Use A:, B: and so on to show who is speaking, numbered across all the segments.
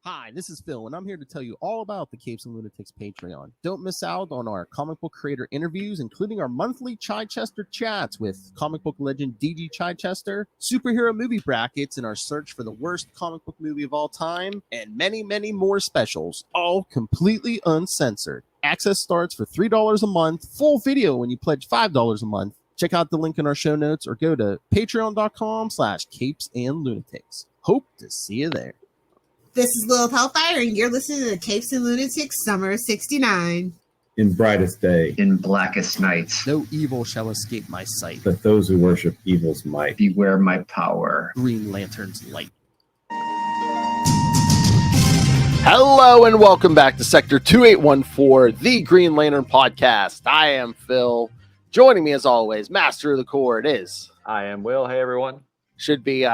A: Hi, this is Phil, and I'm here to tell you all about the Capes and Lunatics Patreon. Don't miss out on our comic book creator interviews, including our monthly Chichester chats with comic book legend DG Chichester, superhero movie brackets in our search for the worst comic book movie of all time, and many, many more specials, all completely uncensored. Access starts for $3 a month, full video when you pledge $5 a month. Check out the link in our show notes or go to patreon.com/capesandlunatics. Hope to see you there.
B: This is Lilith Hellfire, and you're listening to Capes and Lunatics Summer 69.
C: In brightest day,
D: in blackest nights,
A: no evil shall escape my sight,
C: but those who worship evil's might.
D: Beware my power.
A: Green Lantern's light. Hello and welcome back to Sector 2814, the Green Lantern podcast. I am Phil. Joining me as always, Master of the Chord is...
E: I am Will. Hey, everyone.
A: Should be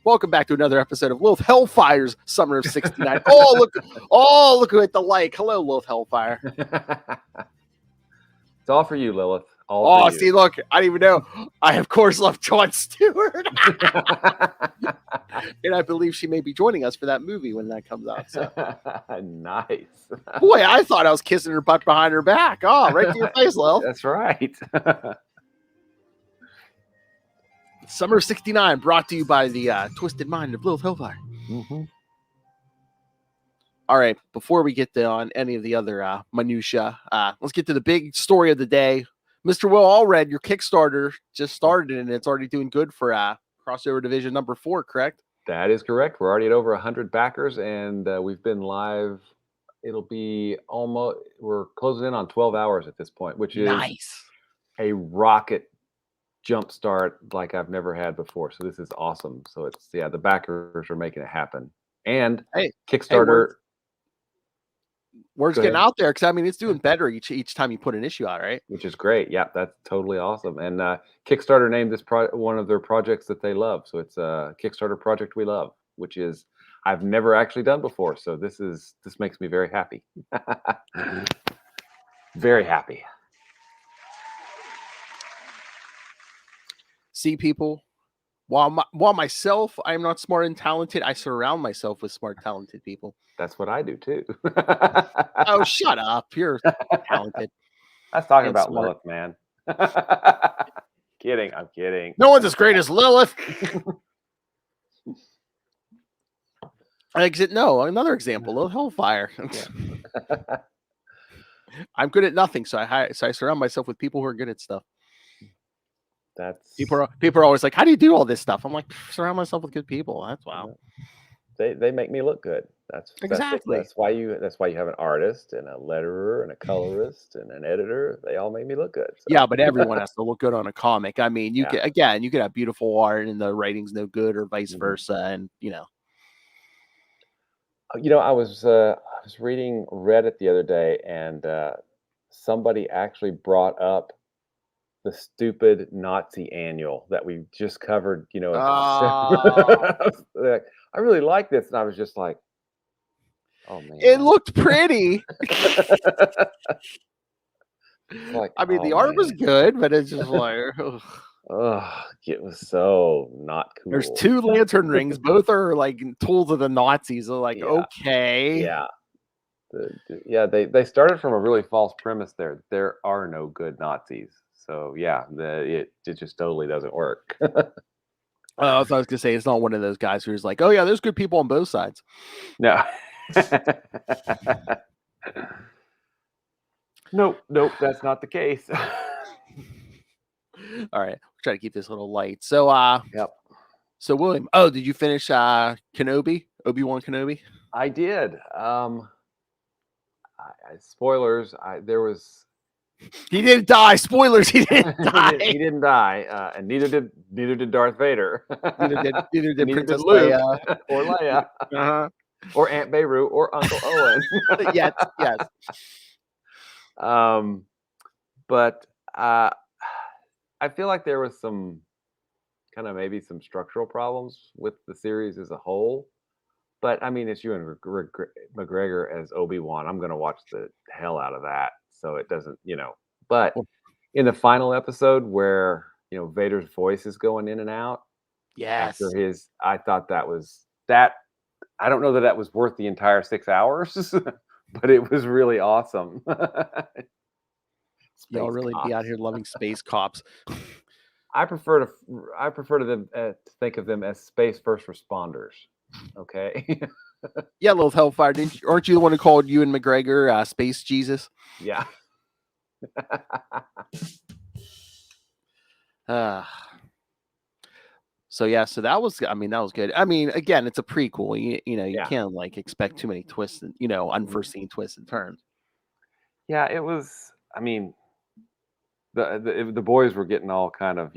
A: welcome back to another episode of Lilith Hellfire's Summer of 69. look at the like. Hello, Lilith Hellfire.
E: It's all for you, Lilith. All for you.
A: See, look, I didn't even know. I of course love Jon Stewart. And I believe she may be joining us for that movie when that comes out. So.
E: Nice.
A: Boy, I thought I was kissing her butt behind her back. Oh, right to your face, Lil.
E: That's right.
A: Summer of 69 brought to you by the Twisted Mind of Lilith Hellfire.
E: Mm-hmm.
A: All right, before we get on any of the other minutia, let's get to the big story of the day. Mr. Will Allred, your Kickstarter just started, and it's already doing good for Crossover Division number 4, correct?
E: That is correct. We're already at over 100 backers, and we've been live. It'll be we're closing in on 12 hours at this point, which is
A: nice.
E: A rocket jump start like I've never had before. So this is awesome. So it's, the backers are making it happen. And Kickstarter.
A: Word's getting out there because, I mean, it's doing better each time you put an issue out, right?
E: Which is great. Yeah, that's totally awesome. And Kickstarter named this one of their projects that they love. So it's a Kickstarter project we love, which is I've never actually done before. So this makes me very happy. Very happy.
A: See, people, while myself, I'm not smart and talented, I surround myself with smart, talented people.
E: That's what I do too.
A: Oh, shut up! You're talented.
E: I was talking about smart. Lilith, man. Kidding. I'm kidding.
A: No one's as great as Lilith. Another example. Lilith Hellfire. I'm good at nothing, so I surround myself with people who are good at stuff. People are always like, "How do you do all this stuff?" I'm like, surround myself with good people. That's wow.
E: They make me look good. That's
A: exactly.
E: That's why you have an artist and a letterer and a colorist and an editor. They all make me look good. So.
A: Yeah, but everyone has to look good on a comic. I mean, you could have beautiful art and the writing's no good, or vice versa, and
E: I was reading Reddit the other day, and somebody actually brought up the stupid Nazi annual that we just covered, Like, I really like this. And I was just like, oh man.
A: It looked pretty.
E: Like,
A: I mean, the art was good, but it's just like,
E: it was so not cool.
A: There's 2 lantern rings. Both are like tools of the Nazis. They're like, okay.
E: Yeah. They started from a really false premise there. There are no good Nazis. So it just totally doesn't work.
A: So I was gonna say, it's not one of those guys who's like, oh yeah, there's good people on both sides.
E: No. Nope, that's not the case.
A: All right, we'll try to keep this a little light. So
E: yep.
A: So William, did you finish Obi-Wan Kenobi?
E: I did. Spoilers.
A: He didn't die. Spoilers. He didn't die.
E: He didn't die, and neither did Darth Vader.
A: neither did Princess
E: Luke
A: Leia
E: or Leia, or Aunt Beirut or Uncle Owen.
A: Yes.
E: But I feel like there was some maybe some structural problems with the series as a whole. But I mean, it's Ewan McGregor as Obi-Wan. I'm going to watch the hell out of that. So it doesn't, but in the final episode where, Vader's voice is going in and out.
A: Yes.
E: I thought that I don't know that was worth the entire 6 hours, but it was really awesome.
A: Y'all
E: Space
A: really be out
E: cops.
A: here loving space cops.
E: I prefer to them to think of them as space first responders. Okay.
A: Yeah, little Hellfire. Aren't you the one who called Ewan McGregor Space Jesus?
E: Yeah.
A: So yeah, so that was. I mean, that was good. I mean, again, it's a prequel. You know, you
E: Yeah.
A: can't like expect too many twists and unforeseen twists and turns.
E: Yeah, it was. I mean, the boys were getting all kind of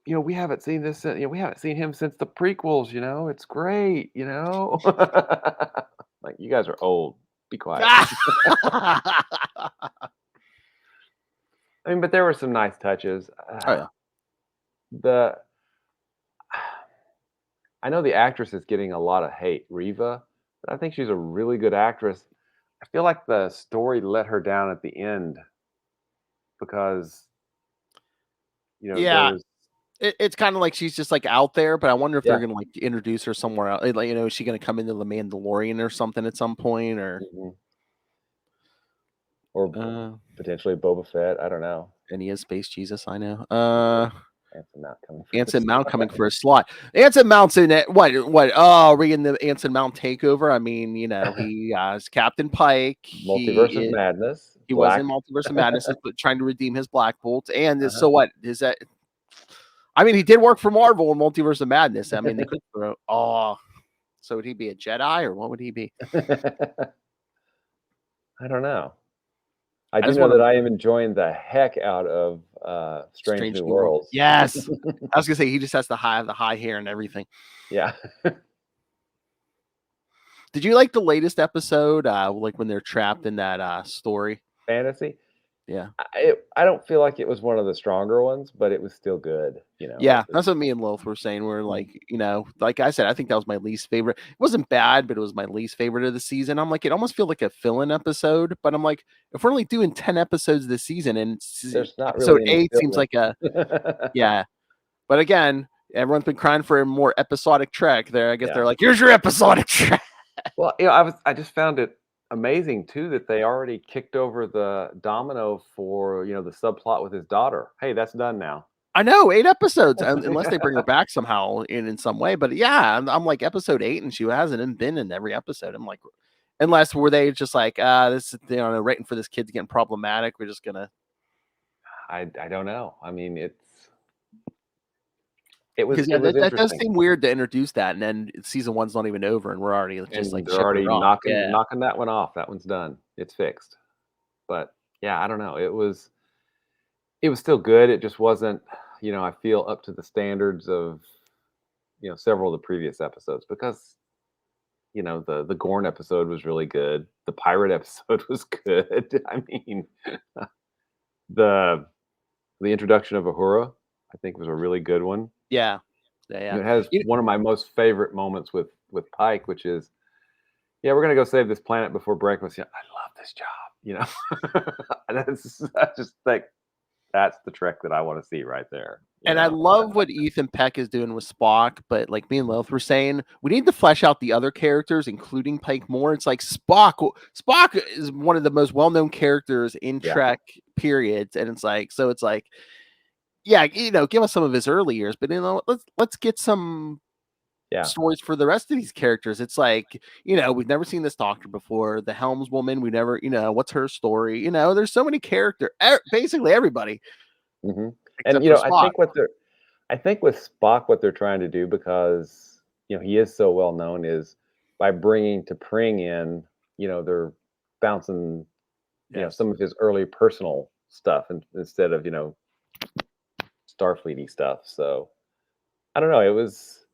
E: we haven't seen this. We haven't seen him since the prequels. It's great. Like you guys are old. Be quiet. I mean, but there were some nice touches.
A: Oh yeah.
E: I know the actress is getting a lot of hate, Riva, but I think she's a really good actress. I feel like the story let her down at the end because there
A: Yeah.
E: was
A: It's kind of like she's just like out there, but I wonder if
E: Yeah.
A: they're gonna like introduce her somewhere else. Like, is she gonna come into the Mandalorian or something at some point, or
E: potentially Boba Fett. I don't know.
A: and he is Space Jesus, I know.
E: Anson Mount coming for
A: Anson Mount coming for a slot. Anson Mount's in it. What? Oh, are we in the Anson Mount takeover? I mean, he is Captain Pike.
E: Multiverse of Madness.
A: He was in Multiverse of Madness, but trying to redeem his Black Bolt. And so what is that? I mean, he did work for Marvel in Multiverse of Madness. I mean, they could throw. Oh, so would he be a Jedi or what would he be?
E: I don't know. I do know that I am enjoying the heck out of Strange New Worlds.
A: Yes, I was gonna say he just has the high hair and everything.
E: Yeah.
A: Did you like the latest episode? Like when they're trapped in that story
E: fantasy?
A: Yeah.
E: I don't feel like it was one of the stronger ones, but it was still good.
A: Yeah, that's what me and Lilith were saying. We're like, like I said, I think that was my least favorite. It wasn't bad, but it was my least favorite of the season. I'm like, it almost feels like a fill-in episode, but I'm like, if we're only doing 10 episodes this season and
E: there's not
A: episode
E: really
A: 8 seems like a yeah. But again, everyone's been crying for a more episodic Trek there. I guess they're like, here's your episodic Trek.
E: Well, I just found it amazing too that they already kicked over the domino for the subplot with his daughter. Hey, that's done now.
A: I know 8 episodes, unless they bring her back somehow in some way. But yeah, I'm like episode 8, and she hasn't been in every episode. I'm like, unless were they just like, this waiting for this kid to get problematic. We're just gonna.
E: I don't know. I mean, it was
A: that does seem weird to introduce that, and then season 1's not even over, and we're already just like
E: they're already knocking that one off. That one's done. It's fixed. But yeah, I don't know. It was still good. It just wasn't, I feel up to the standards of, several of the previous episodes because, the Gorn episode was really good. The pirate episode was good. I mean, the introduction of Uhura, I think, was a really good one.
A: Yeah.
E: It has one of my most favorite moments with Pike, which is, we're gonna go save this planet before breakfast. I love this job. I just think that's the Trek that I want to see right there.
A: And I love what Ethan Peck is doing with Spock, but like me and Lilith were saying, we need to flesh out the other characters, including Pike, more. It's like Spock is one of the most well-known characters in Trek, period. And it's like, give us some of his early years, but let's get some stories for the rest of these characters. It's like, we've never seen this Doctor before. The Helmswoman, we never, what's her story? There's so many characters, basically everybody.
E: Mm-hmm. And I think with Spock, what they're trying to do, because he is so well known, is by bringing T'Pring in, they're bouncing, some of his early personal stuff instead of Starfleety stuff. So I don't know. It was.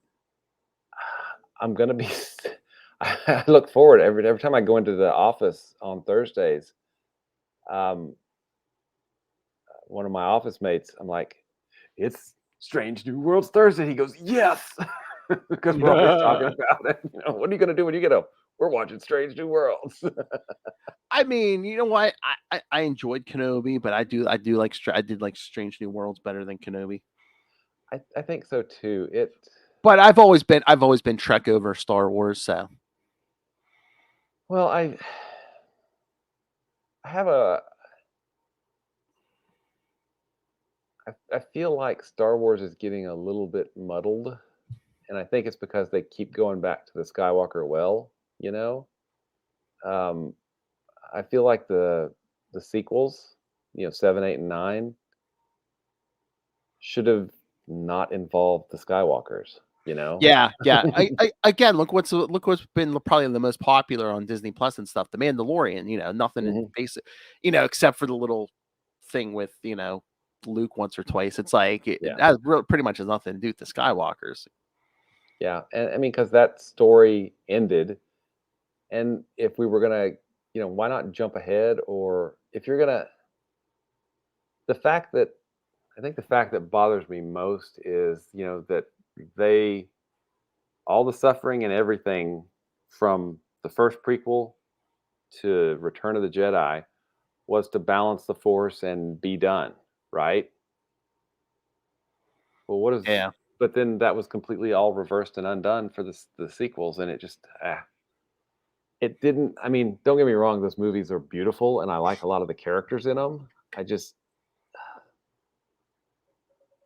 E: I'm gonna be. I look forward every time I go into the office on Thursdays. One of my office mates, I'm like, it's Strange New Worlds Thursday. He goes, yes, because we're always talking about it. What are you going to do when you get home? We're watching Strange New Worlds.
A: I mean, you know what? I enjoyed Kenobi, but I did like Strange New Worlds better than Kenobi.
E: I think so too.
A: But I've always been Trek over Star Wars. So
E: Well, I have a. I feel like Star Wars is getting a little bit muddled, and I think it's because they keep going back to the Skywalker well. You know, um, I feel like the sequels, 7, 8, and 9, should have not involved the Skywalkers.
A: yeah. Again, look what's been probably the most popular on Disney Plus and stuff. The Mandalorian. Nothing in
E: Mhm.
A: basic, except for the little thing with Luke once or twice. It's like it
E: Yeah.
A: has pretty much has nothing to do with the Skywalkers.
E: Yeah, and I mean, because that story ended, and if we were gonna, why not jump ahead? Or if you're gonna, the fact that I think the fact that bothers me most is, that they all the suffering and everything from the first prequel to Return of the Jedi was to balance the Force and be done, right? Well, what is?
A: Yeah.
E: But then that was completely all reversed and undone for the sequels, and it just it didn't. I mean, don't get me wrong; those movies are beautiful, and I like a lot of the characters in them. I just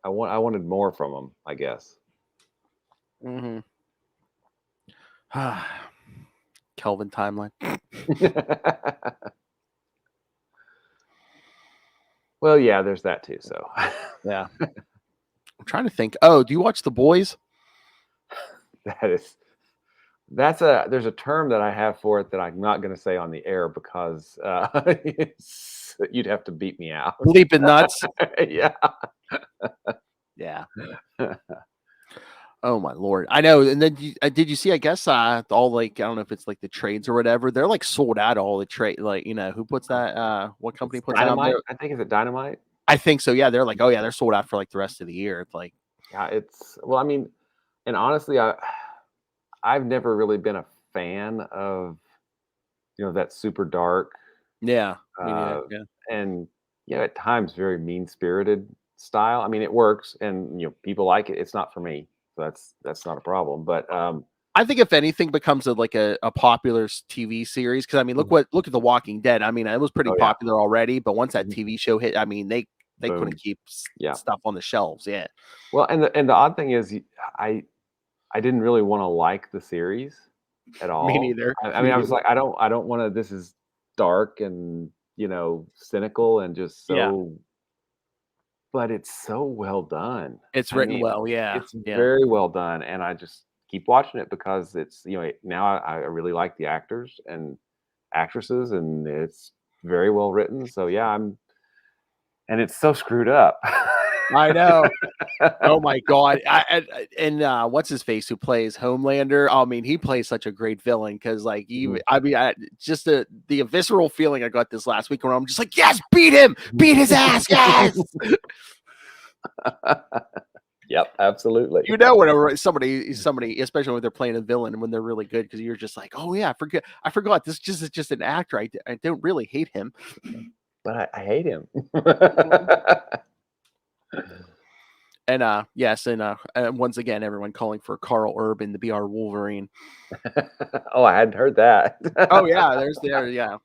E: I wanted more from them, I guess.
A: Mm-hmm. Kelvin timeline.
E: Well, yeah, there's that too. So
A: Yeah. I'm trying to think. Oh, do you watch The Boys?
E: there's a term that I have for it that I'm not going to say on the air because you'd have to beat me out.
A: Bleeping nuts.
E: Yeah.
A: Yeah. Oh my lord! I know. And then did you see? I guess all like I don't know if it's like the trades or whatever. They're like sold out all the trade. Like who puts that? What company puts that out
E: Dynamite?
A: there?
E: I think is it Dynamite?
A: I think so. Yeah, they're like, oh yeah, they're sold out for like the rest of the year. It's like,
E: Yeah, well, I mean, and honestly, I've never really been a fan of that super dark,
A: yeah,
E: uh,
A: yeah.
E: and at times very mean spirited style. I mean, it works, and people like it. It's not for me, so that's not a problem. But
A: I think if anything becomes a popular TV series, because I mean, look at The Walking Dead. I mean, it was pretty
E: Oh, yeah.
A: popular already, but once that
E: Mhm.
A: TV show hit, I mean, they
E: Boom.
A: couldn't keep
E: Yeah.
A: stuff on the shelves. Yeah.
E: Well, and the odd thing is, I didn't really want to like the series at all.
A: Me neither.
E: I mean, I was like, I don't want to. This is dark and cynical and just so.
A: Yeah.
E: But it's so well done.
A: It's
E: I
A: written
E: mean,
A: well. Yeah.
E: It's
A: Yeah.
E: very well done, and I just keep watching it because it's now I really like the actors and actresses, and it's very well written. So yeah, and it's so screwed up.
A: I know. Oh my god! And what's his face who plays Homelander? I mean, he plays such a great villain because, like, even I mean, just the visceral feeling I got this last week when I'm just like, yes, beat him, beat his ass, yes.
E: Yep, absolutely.
A: Whenever somebody, especially when they're playing a villain and when they're really good, because you're just like, oh yeah, I forgot. This is just an actor. I don't really hate him,
E: but I hate him.
A: And yes, and once again, everyone calling for Carl Urban to be our Wolverine.
E: Oh, I hadn't heard that.
A: Oh yeah, yeah.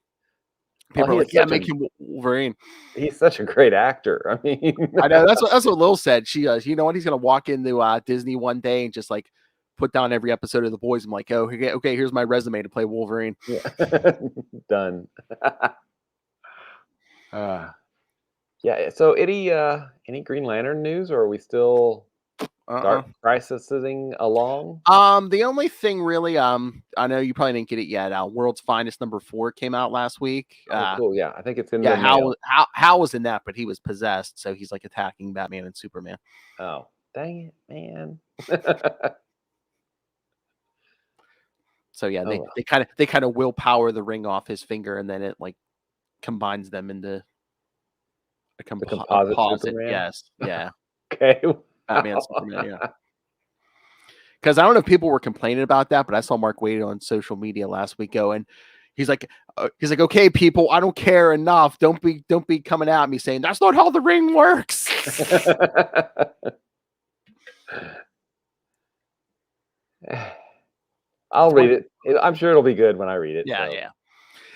A: People are like, yeah, make him Wolverine.
E: He's such a great actor. I mean,
A: I know that's what Lil said. She, you know what? He's gonna walk into Disney one day and just like put down every episode of The Boys. I'm like, oh, okay, here's my resume to play Wolverine.
E: Yeah. Done. Yeah. So any Green Lantern news, or are we still Dark Crisising along?
A: The only thing really, I know you probably didn't get it yet. World's Finest #4 came out last week.
E: Oh, cool. Yeah, I think it's in
A: yeah,
E: the mail.
A: Hal was in that, but he was possessed, so he's like attacking Batman and Superman.
E: Oh, dang it, man.
A: So yeah, they kind of willpower the ring off his finger, and then it like combines them into a composite.
E: Superman?
A: Yes, yeah.
E: Okay.
A: Batman, Superman, yeah. Because I don't know if people were complaining about that, but I saw Mark Waid on social media last week going, he's like, okay, people, I don't care enough. Don't be coming at me saying that's not how the ring works.
E: I'll read it. I'm sure it'll be good when I read it.
A: Yeah,
E: so.
A: yeah.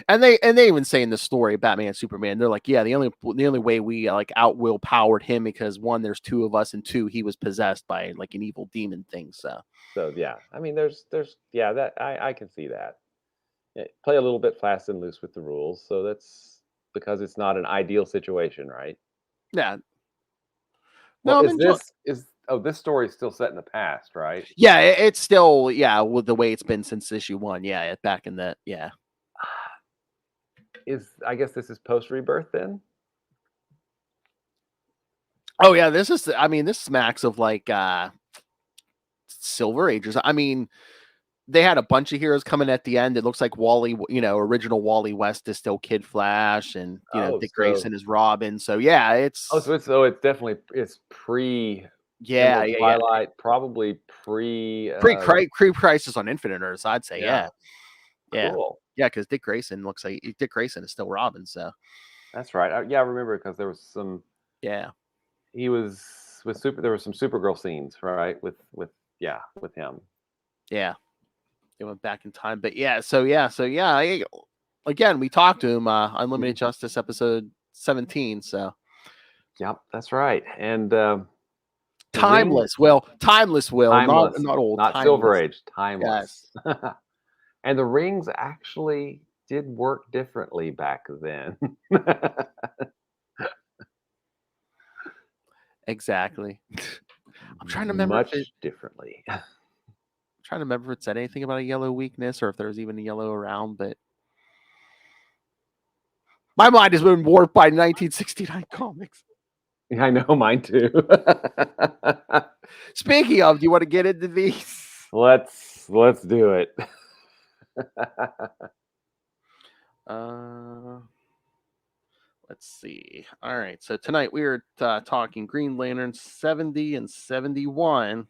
A: And they even say in the story, Batman and Superman, they're like, yeah, the only way we like out willpowered him because one, there's two of us, and two, he was possessed by like an evil demon thing. So
E: yeah, I mean, there's that I can see that. Yeah, play a little bit fast and loose with the rules, so that's because it's not an ideal situation, right?
A: yeah.
E: Well,
A: No, I'm
E: is
A: enjoying.
E: this story is still set in the past, right?
A: Yeah, it's still with the way it's been since issue 1. Yeah, back in the
E: I guess this is post Rebirth then?
A: Oh yeah, this smacks of like Silver Ages. I mean, they had a bunch of heroes coming at the end. It looks like Wally, original Wally West is still Kid Flash, and Dick Grayson is Robin. So yeah, it's
E: it's definitely pre Twilight, probably pre
A: Crisis on Infinite Earths, I'd say. Yeah.
E: Cool.
A: Yeah, because Dick Grayson is still Robin. So
E: that's right. I remember because there was some.
A: Yeah,
E: he was with There were some Supergirl scenes, right? With him.
A: Yeah. They went back in time, but again, we talked to him Unlimited Justice episode 17. So
E: yep, that's right. And
A: timeless will not old,
E: not
A: timeless.
E: Silver Age, timeless.
A: Yes.
E: And the rings actually did work differently back then.
A: Exactly. I'm trying to remember
E: much differently.
A: Trying to remember if it said anything about a yellow weakness or if there was even a yellow around, but my mind has been warped by 1969 comics.
E: I know, mine too.
A: Speaking of, do you want to get into these?
E: Let's do it.
A: Let's see. All right, so tonight we are talking Green Lantern 70 and 71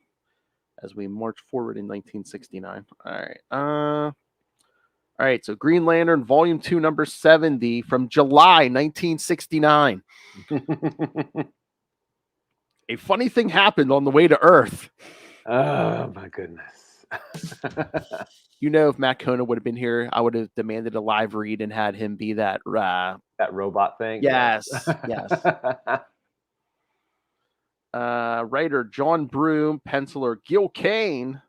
A: as we march forward in 1969. All right, so Green Lantern Volume 2, number 70 from July 1969. A funny thing happened on the way to Earth.
E: Oh, my goodness.
A: If Matt Kona would have been here, I would have demanded a live read and had him be that
E: robot thing.
A: Yes. Writer John Broome, penciler Gil Kane,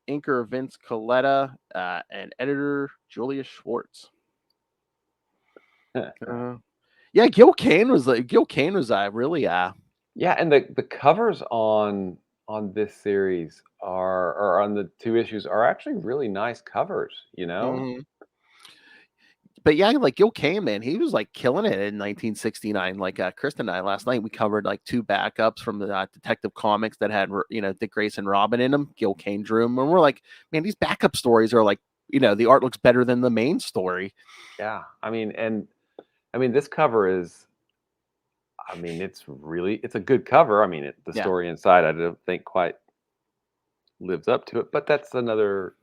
A: inker Vince Coletta, and editor Julia Schwartz. Gil Kane was really
E: and the covers on this series or on the 2 issues are actually really nice covers,
A: But like Gil Kane, man, he was like killing it in 1969. Like Kristen and I last night, we covered like 2 backups from the Detective Comics that had Dick Grayson, Robin in them. Gil Kane drew them, and we're like, man, these backup stories are like, the art looks better than the main story.
E: Yeah, I mean, this cover is, it's a good cover. I mean, the story inside, I don't think quite lives up to it, but that's another.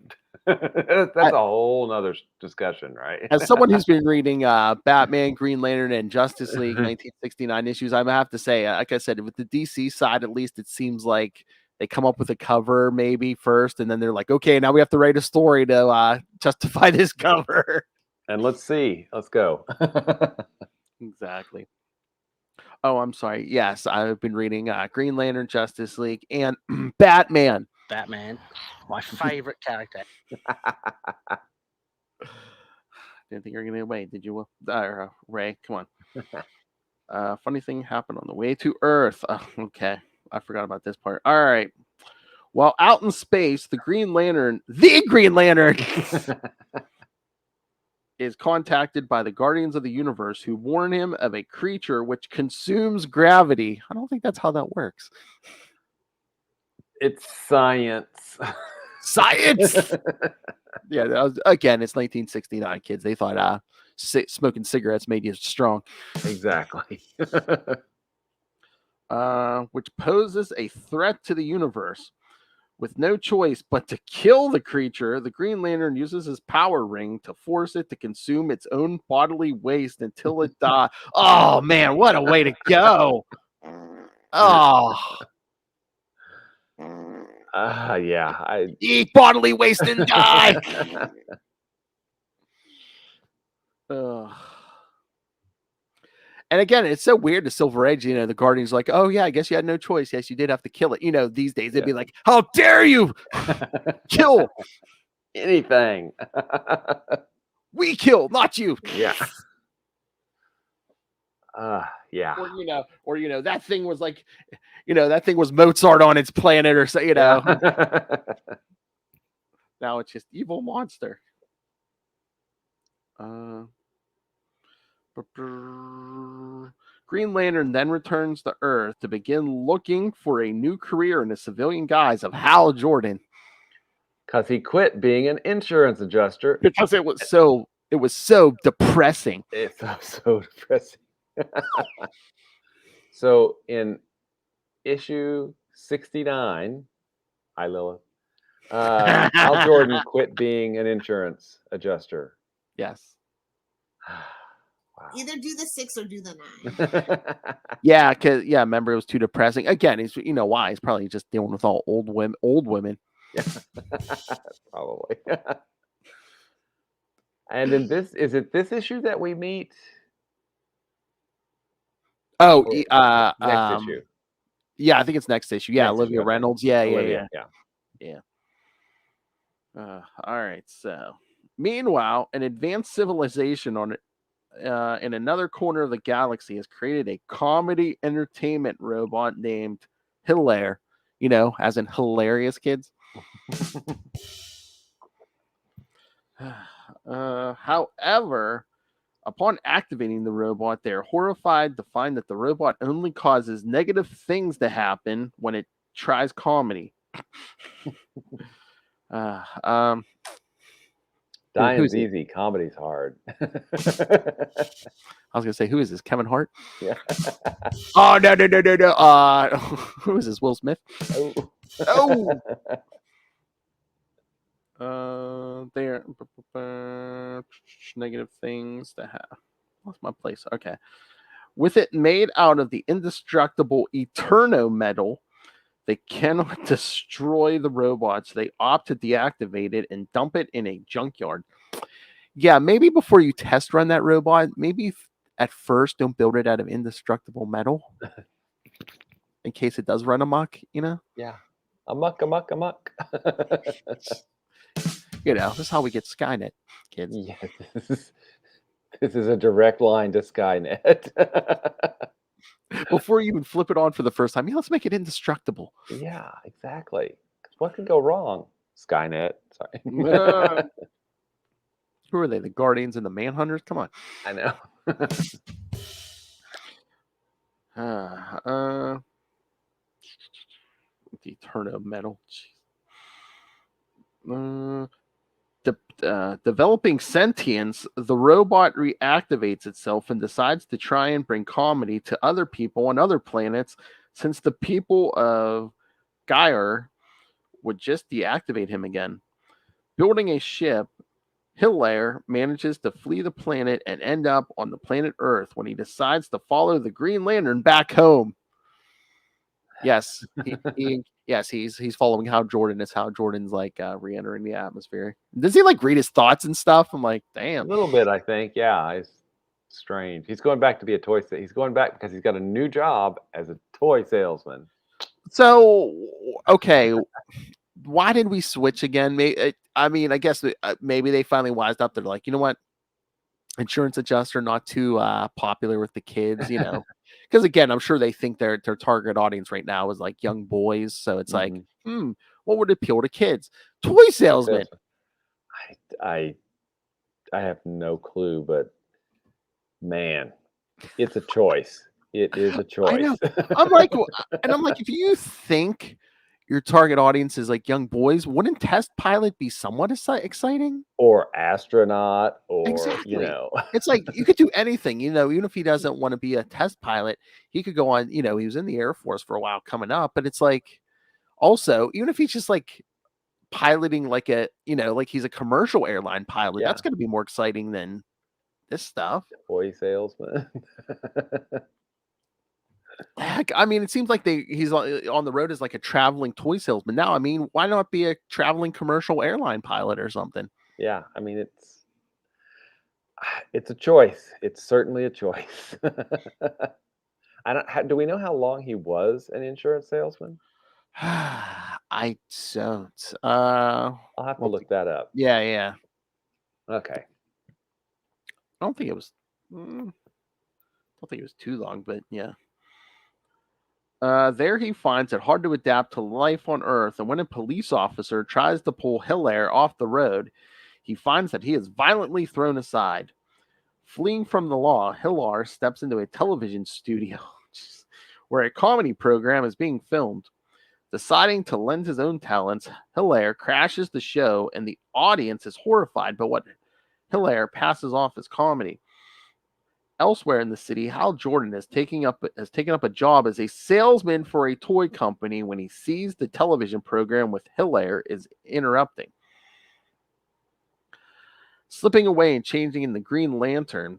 E: That's a whole nother discussion, right?
A: As someone who's been reading Batman, Green Lantern, and Justice League 1969 issues, I have to say, like I said, with the DC side, at least it seems like they come up with a cover maybe first, and then they're like, okay, now we have to write a story to justify this cover.
E: And let's see. Let's go.
A: Exactly. Oh, I'm sorry. Yes, I've been reading Green Lantern, Justice League, and Batman.
F: Batman, my favorite character.
A: Didn't think you were going to wait, did you, Ray? Come on. Funny thing happened on the way to Earth. Okay, I forgot about this part. All right. While out in space, the Green Lantern, is contacted by the Guardians of the Universe, who warn him of a creature which consumes gravity. I don't think that's how that works.
E: It's science.
A: Science. Again, it's 1969, kids. They thought smoking cigarettes made you strong.
E: Exactly.
A: Which poses a threat to the universe. With no choice but to kill the creature, the Green Lantern uses his power ring to force it to consume its own bodily waste until it dies. Oh, man, what a way to go. Oh.
E: Yeah.
A: Eat bodily waste and die. Ugh. And again, it's so weird. The Silver Age, the Guardian's like, oh yeah, I guess you had no choice. Yes, you did have to kill it. These days they'd be like, how dare you kill
E: Anything.
A: We kill, not you.
E: Yeah. Yeah.
A: Or that thing was like, that thing was Mozart on its planet, or so. Now it's just evil monster. Green Lantern then returns to Earth to begin looking for a new career in the civilian guise of Hal Jordan.
E: Because he quit being an insurance adjuster.
A: Because it was so depressing.
E: It's so depressing. So in issue 69, hi Lilith, Hal Jordan quit being an insurance adjuster.
A: Yes.
E: Wow.
B: Either do the 6 or do the 9.
A: Yeah, remember it was too depressing. Again, he's why? He's probably just dealing with all old women.
E: Yeah. Probably. And in this, is it this issue that we meet?
A: Oh,
E: Next issue.
A: Yeah, I think it's next issue. Yeah,
E: Next
A: Olivia
E: issue,
A: Reynolds.
E: Olivia,
A: Yeah. All right. So, meanwhile, an advanced civilization in another corner of the galaxy has created a comedy entertainment robot named Hilaire. As in hilarious kids. However, upon activating the robot, they are horrified to find that the robot only causes negative things to happen when it tries comedy.
E: Dying's easy, comedy's hard.
A: I was gonna say, who is this? Kevin Hart?
E: Yeah.
A: Oh no! Who is this? Will Smith? Oh. There negative things to have. Lost my place. Okay. With it made out of the indestructible Eterno metal, they cannot destroy the robots. They opt to deactivate it and dump it in a junkyard. Yeah, maybe before you test run that robot, maybe at first don't build it out of indestructible metal in case it does run amok,
E: Yeah. Amok.
A: This is how we get Skynet, kids.
E: Yes. This is a direct line to Skynet.
A: Before you even flip it on for the first time, let's make it indestructible.
E: Yeah, exactly. What could go wrong? Skynet. Sorry.
A: Who are they? The Guardians and the Manhunters? Come on.
E: I know.
A: The Eterno metal. Developing sentience, the robot reactivates itself and decides to try and bring comedy to other people on other planets, since the people of Gyre would just deactivate him again. Building a ship, Hilaire manages to flee the planet and end up on the planet Earth when he decides to follow the Green Lantern back home. Yes, he's following Hal Jordan as Hal Jordan's like re-entering the atmosphere. Does he like read his thoughts and stuff? I'm like, damn.
E: A little bit, I think. Yeah, it's strange. He's going back to be a toy salesman. He's going back because he's got a new job as a toy salesman.
A: So, okay, why did we switch again? I mean, I guess maybe they finally wised up. They're like, you know what? Insurance adjuster, not too popular with the kids, because again, I'm sure they think their target audience right now is like young boys. So it's like, what would appeal to kids? Toy salesman.
E: I have no clue, but man, it's a choice. It is a choice.
A: I know. I'm like, if you think your target audience is like young boys, wouldn't test pilot be somewhat exciting?
E: Or astronaut, or
A: exactly. It's like you could do anything, even if he doesn't want to be a test pilot, he could go on, he was in the Air Force for a while coming up, but it's like also, even if he's just like piloting like like he's a commercial airline pilot, that's going to be more exciting than this stuff.
E: Toy salesman.
A: Heck, I mean, it seems like he's on the road as like a traveling toy salesman now. I mean, why not be a traveling commercial airline pilot or something?
E: Yeah, I mean it's a choice. It's certainly a choice. I don't. Do we know how long he was an insurance salesman?
A: I don't.
E: I'll have to
A: Well,
E: look that up.
A: yeah.
E: Okay.
A: I don't think it was. Don't think it was too long, but yeah. There he finds it hard to adapt to life on Earth, and when a police officer tries to pull Hilaire off the road, he finds that he is violently thrown aside. Fleeing from the law, Hilaire steps into a television studio where a comedy program is being filmed. Deciding to lend his own talents, Hilaire crashes the show, and the audience is horrified by what Hilaire passes off as comedy. Elsewhere in the city, Hal Jordan has taken up a job as a salesman for a toy company when he sees the television program with Hilaire is interrupting. Slipping away and changing in the Green Lantern,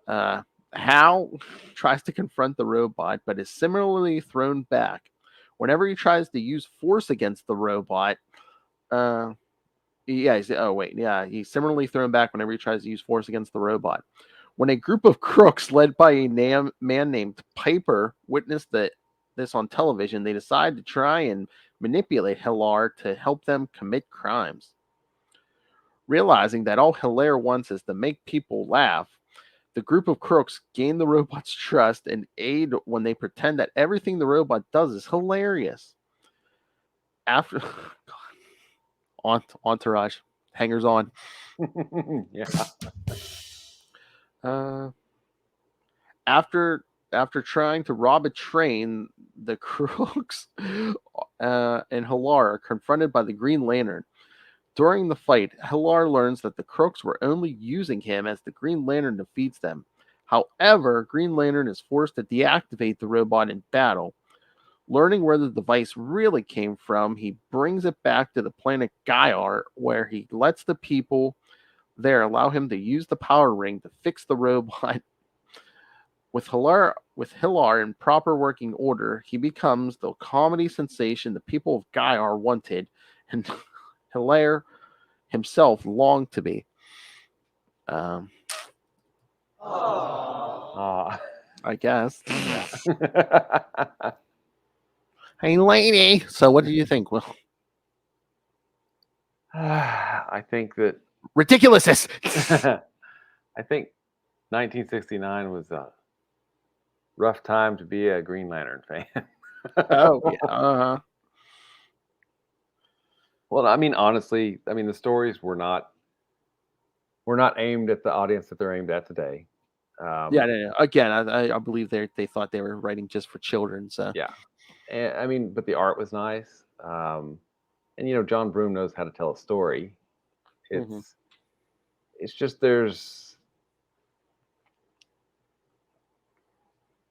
A: Hal tries to confront the robot, but is similarly thrown back. Whenever he tries to use force against the robot, he's similarly thrown back whenever he tries to use force against the robot. When a group of crooks led by a man named Piper witness this on television, they decide to try and manipulate Hilaire to help them commit crimes. Realizing that all Hilaire wants is to make people laugh, the group of crooks gain the robot's trust and aid when they pretend that everything the robot does is hilarious. After Entourage, hangers on.
E: Yeah.
A: After trying to rob a train, the crooks and Hilaire are confronted by the Green Lantern. During the fight, Hilaire learns that the crooks were only using him as the Green Lantern defeats them. However, Green Lantern is forced to deactivate the robot in battle. Learning where the device really came from, he brings it back to the planet Gaiar, where he lets the people there allow him to use the power ring to fix the robot. With Hilaire in proper working order, he becomes the comedy sensation the people of Gaiar wanted, and Hilaire himself longed to be. I guess. Hey, lady. So, what do you think, Will?
E: I think that
A: Ridiculousness.
E: I think 1969 was a rough time to be a Green Lantern fan.
A: Oh yeah.
E: Well, I mean, honestly, the stories were not aimed at the audience that they're aimed at today.
A: No. Again, I believe they thought they were writing just for children. So
E: yeah, and, but the art was nice, and John Broome knows how to tell a story. It's just there's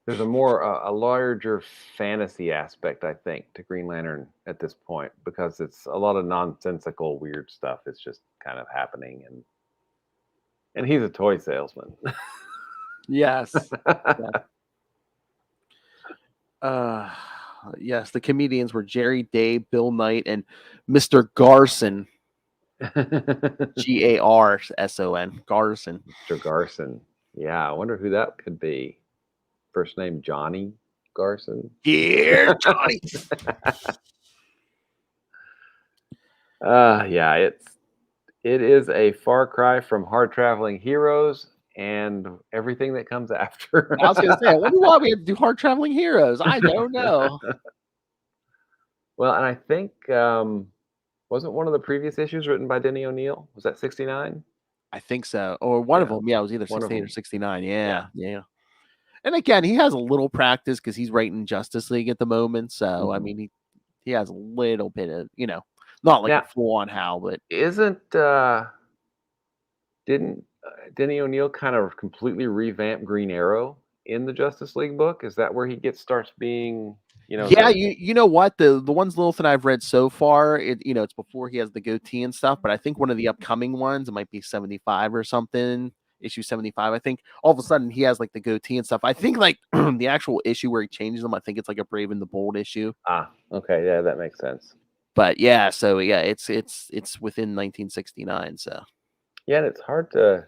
E: a larger fantasy aspect, I think, to Green Lantern at this point, because it's a lot of nonsensical, weird stuff. It's just kind of happening, and he's a toy salesman.
A: yes. Yes, the comedians were Jerry Day, Bill Knight, and Mr. Garson. Garson. Garson.
E: Mr. Garson. Yeah, I wonder who that could be. First name Johnny Garson.
A: Here, Johnny.
E: Yeah, it is a far cry from Hard Traveling Heroes and everything that comes after.
A: I was going to say, I wonder why we had to do Hard Traveling Heroes. I don't know.
E: Well, and I think wasn't one of the previous issues written by Denny O'Neil? Was that 69?
A: I think so. Or one of them. Yeah, it was either 68 or 69. Yeah. And again, he has a little practice because he's writing Justice League at the moment. So, I mean, he has a little bit of, not like a full-on Hal, but...
E: Didn't Denny O'Neil kind of completely revamp Green Arrow in the Justice League book? Is that where he starts being...
A: Yeah, you know what, the ones little that I've read so far, it's before he has the goatee and stuff, but I think one of the upcoming ones, it might be 75 or something, issue 75. I think all of a sudden he has like the goatee and stuff. I think like the actual issue where he changes them, I think it's like a Brave and the Bold issue.
E: Ah, okay, yeah, that makes sense.
A: But yeah, so yeah, it's within 1969. So
E: Yeah, and it's hard to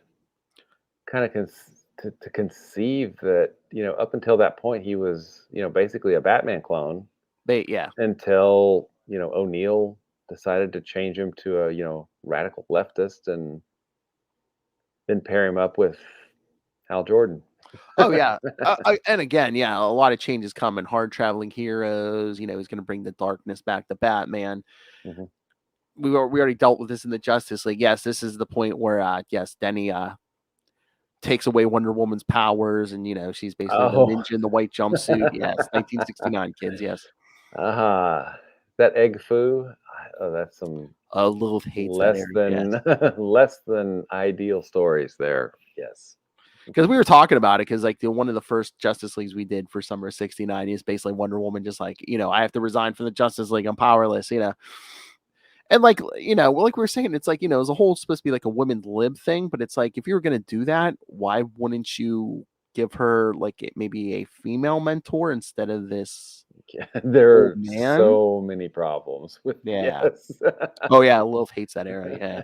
E: kind of to conceive that, up until that point he was, basically a Batman clone
A: yeah,
E: until, O'Neill decided to change him to a, radical leftist and then pair him up with Hal Jordan.
A: oh yeah, and again, yeah, a lot of changes coming. Hard traveling heroes. He's going to bring the darkness back to Batman.
E: Mhm.
A: We already dealt with this in the Justice League. Yes, this is the point where yes, Denny takes away Wonder Woman's powers, and she's basically the ninja in the white jumpsuit. Yes, 1969 kids. Yes.
E: That egg foo. Oh, that's some
A: A little hates
E: less
A: that area,
E: than less than ideal stories there. Yes.
A: because we were talking about it because like one of the first Justice Leagues we did for summer of 69 is basically Wonder Woman just like, I have to resign from the Justice League, I'm powerless, and like, like we were saying, it's like, it's a whole supposed to be like a women's lib thing, but it's like, if you were going to do that, why wouldn't you give her like maybe a female mentor instead of this?
E: There are
A: man?
E: so many problems with yes.
A: Oh yeah, Lilith hates that era. Yeah.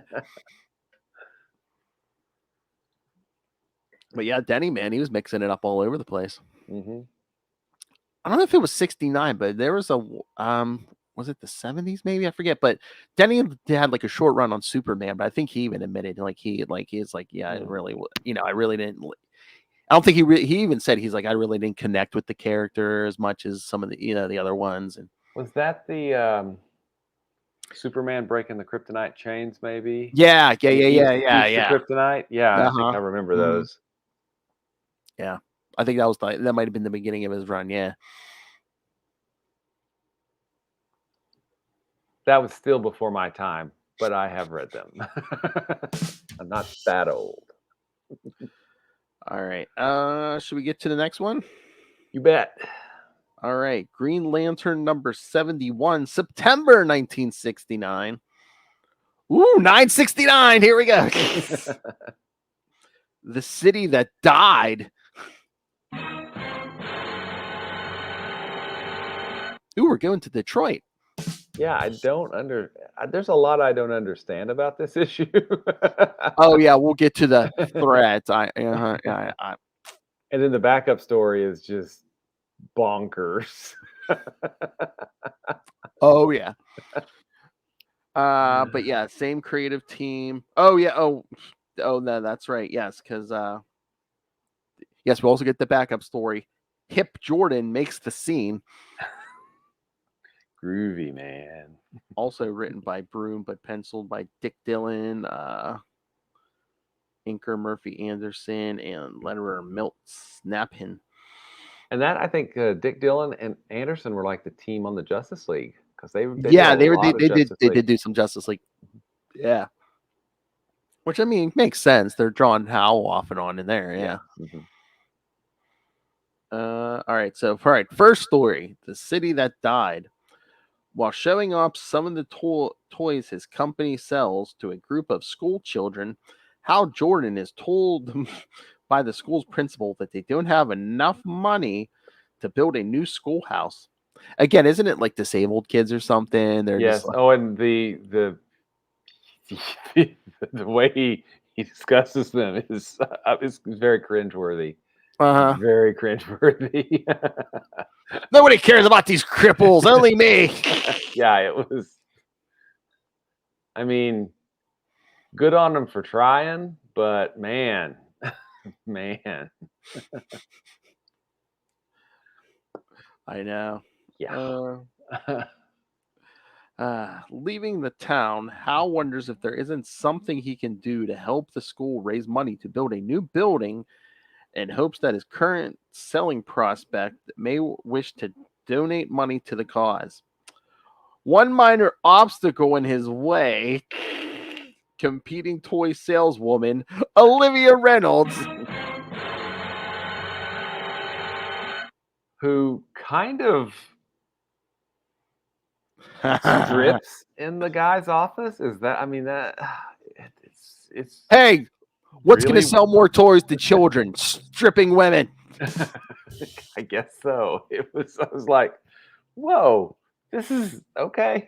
A: But yeah, Denny, man, he was mixing it up all over the place.
E: Mm-hmm.
A: I don't know if it was 69, but there was a was it the 70s maybe? I forget. But Denny had like a short run on Superman, but I think he even admitted he's like, yeah, I really, I really didn't. I don't think he even said he's like, I really didn't connect with the character as much as some of the the other ones. And
E: was that the Superman breaking the kryptonite chains? Maybe.
A: Yeah.
E: Kryptonite. Yeah, I think I remember those.
A: Yeah, I think that might have been the beginning of his run. Yeah.
E: That was still before my time, but I have read them. I'm not that old.
A: All right. Should we get to the next one?
E: You bet.
A: All right. Green Lantern number 71, September 1969. Ooh, 969. Here we go. The City That Died. Ooh, we're going to Detroit.
E: Yeah, there's a lot I don't understand about this issue.
A: Oh yeah, we'll get to the threats.
E: And then the backup story is just bonkers.
A: Oh yeah. But yeah, same creative team. Oh yeah. Oh no, that's right. Yes, because yes, we also get the backup story. Hip Jordan makes the scene.
E: Groovy, man.
A: Also written by Broom, but penciled by Dick Dillon, inker Murphy Anderson, and letterer Milt Snaphin.
E: And that, I think, Dick Dillon and Anderson were like the team on the Justice League because they did
A: do some Justice League. Yeah, which I mean makes sense. They're drawing Hal off and on in there. Yeah.
E: Mm-hmm.
A: All right. So first story: The City That Died. While showing off some of the toys his company sells to a group of school children, Hal Jordan is told by the school's principal that they don't have enough money to build a new schoolhouse. Again, isn't it like disabled kids or something? They're
E: yes.
A: just like...
E: Oh, and the way he discusses them is very cringeworthy. Very cringeworthy.
A: Nobody cares about these cripples, only me.
E: Yeah, it was. I mean, good on them for trying, but man.
A: I know.
E: Yeah.
A: Leaving the town, Hal wonders if there isn't something he can do to help the school raise money to build a new building, and hopes that his current selling prospect may wish to donate money to the cause. One minor obstacle in his way, competing toy saleswoman Olivia Reynolds,
E: who kind of strips in the guy's office. Is that? I mean, that it's.
A: Hey, What's going
E: Really?
A: to sell more toys to children? Stripping women.
E: I guess so. I was like, whoa, this is okay.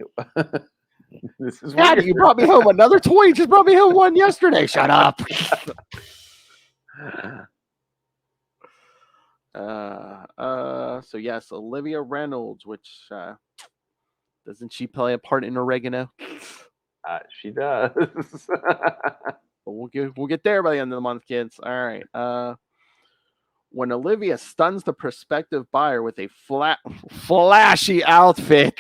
E: This is
A: Daddy,
E: weird.
A: you brought me home another toy. You just brought me home one yesterday. Shut up. So yes, Olivia Reynolds, which doesn't she play a part in Oregano?
E: She does.
A: But we'll get there by the end of the month, kids. All right. When Olivia stuns the prospective buyer with a flashy outfit,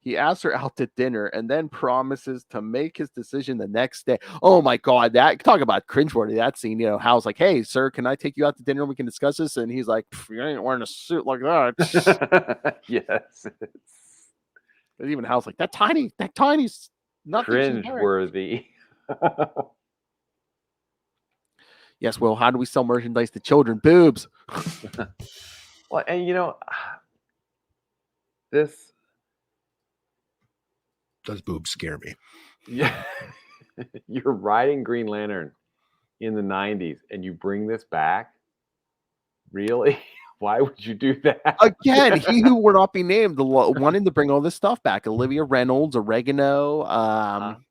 A: he asks her out to dinner and then promises to make his decision the next day. Oh my God, that talk about cringeworthy. That scene, Hal's like, "Hey, sir, can I take you out to dinner and we can discuss this?" And he's like, "You ain't wearing a suit like that."
E: Yes.
A: But even Hal's like, that tiny's nothing.
E: Cringeworthy.
A: Yes, well, how do we sell merchandise to children? Boobs.
E: Well, and this.
G: Does boobs scare me?
E: Yeah. You're writing Green Lantern in the 90s and you bring this back? Really? Why would you do that?
A: Again, he who will not be named, wanting to bring all this stuff back. Olivia Reynolds, Oregano. I'm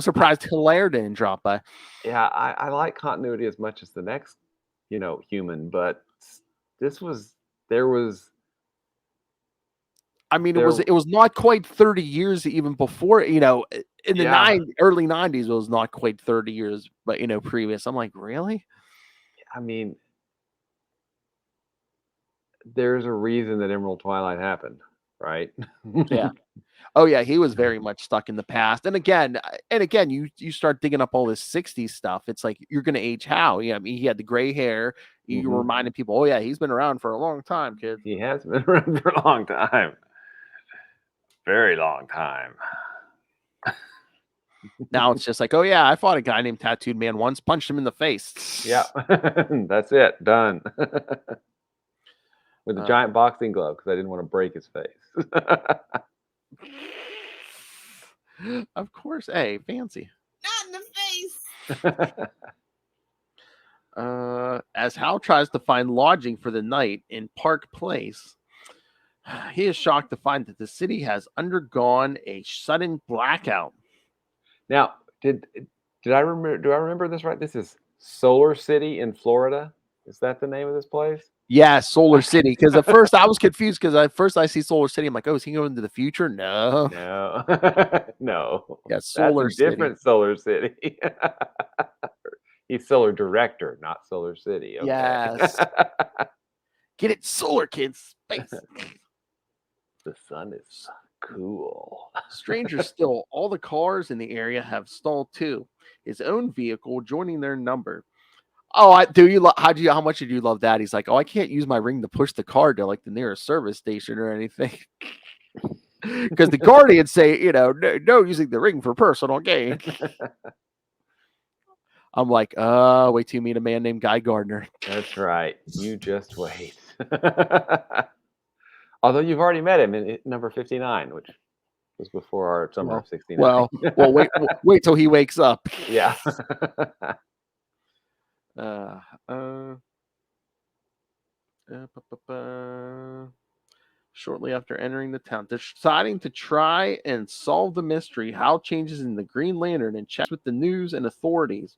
A: surprised Hilaire didn't drop by.
E: Yeah, I like continuity as much as the next, human, but there was.
A: I mean, it was not quite 30 years even before, in the early 90s, it was not quite 30 years, but previous. I'm like, really?
E: I mean, there's a reason that Emerald Twilight happened, right?
A: Yeah. Oh yeah, he was very much stuck in the past. And again, you start digging up all this 60s stuff. It's like you're gonna age Hal. Yeah, I mean, he had the gray hair. You were reminding people, oh yeah, he's been around for a long time, kid.
E: He has been around for a long time. Very long time.
A: Now it's just like, oh yeah, I fought a guy named Tattooed Man once, punched him in the face.
E: Yeah. That's it. Done. With a giant boxing glove because I didn't want to break his face.
A: Of course. Hey, fancy.
B: Not in the face.
A: As Hal tries to find lodging for the night in Park Place, he is shocked to find that the city has undergone a sudden blackout.
E: Now, did I remember? Do I remember this right? This is Solar City in Florida. Is that the name of this place?
A: Yeah, Solar City. Because at first I was confused because at first I see Solar City. I'm like, oh, is he going into the future? No.
E: No.
A: Yeah, Solar City.
E: Different Solar City. He's Solar Director, not Solar City. Okay.
A: Yes. Get it, Solar, kids. Space.
E: The sun is cool.
A: Stranger still, all the cars in the area have stalled too. His own vehicle joining their number. Oh, how much did you love that? He's like, oh, I can't use my ring to push the car to like the nearest service station or anything. Because the Guardians say, no using the ring for personal gain. I'm like, wait till you meet a man named Guy Gardner.
E: That's right. You just wait. Although you've already met him in number 59, which was before our summer of 69.
A: Well, wait till he wakes up.
E: Yeah.
A: Shortly after entering the town, deciding to try and solve the mystery, Hal changes in the Green Lantern and checks with the news and authorities.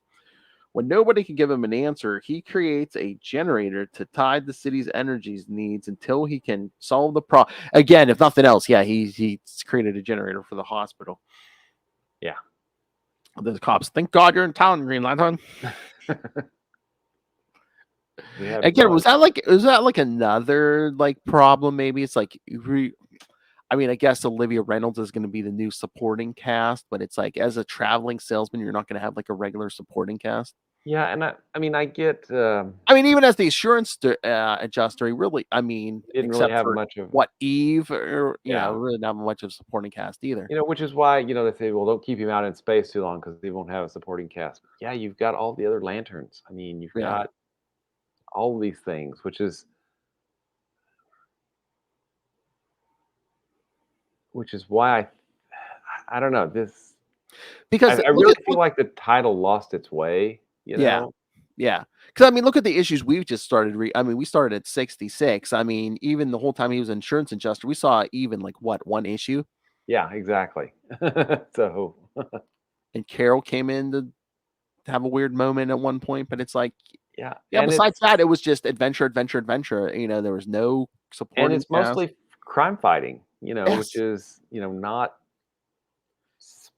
A: When nobody can give him an answer, he creates a generator to tide the city's energy needs until he can solve the problem. Again, if nothing else, yeah, he's created a generator for the hospital.
E: Yeah.
A: The cops, thank God you're in town, Green Lantern. Again, was that like another like problem? Maybe it's like, I guess Olivia Reynolds is going to be the new supporting cast, but it's like as a traveling salesman, you're not going to have like a regular supporting cast.
E: Yeah, and I get.
A: Even as the assurance adjuster, he really,
E: didn't
A: except
E: really have
A: for
E: much of
A: Eve, or really not much of a supporting cast either.
E: Which is why they say, well, don't keep him out in space too long because he won't have a supporting cast. Yeah, you've got all the other lanterns. You've got all these things, which is. which is why I don't know this.
A: Because
E: I really feel like the title lost its way. You know?
A: Yeah. Because I mean, look at the issues we've just started. We started at 66. I mean, even the whole time he was insurance adjuster, we saw even like one issue.
E: Yeah, exactly. So,
A: and Carol came in to have a weird moment at one point, but it's like,
E: yeah.
A: yeah.
E: And
A: Besides that, it was just adventure. You know, there was no supporting.
E: and it's mostly crime fighting. You know,
A: Yes.
E: which is not.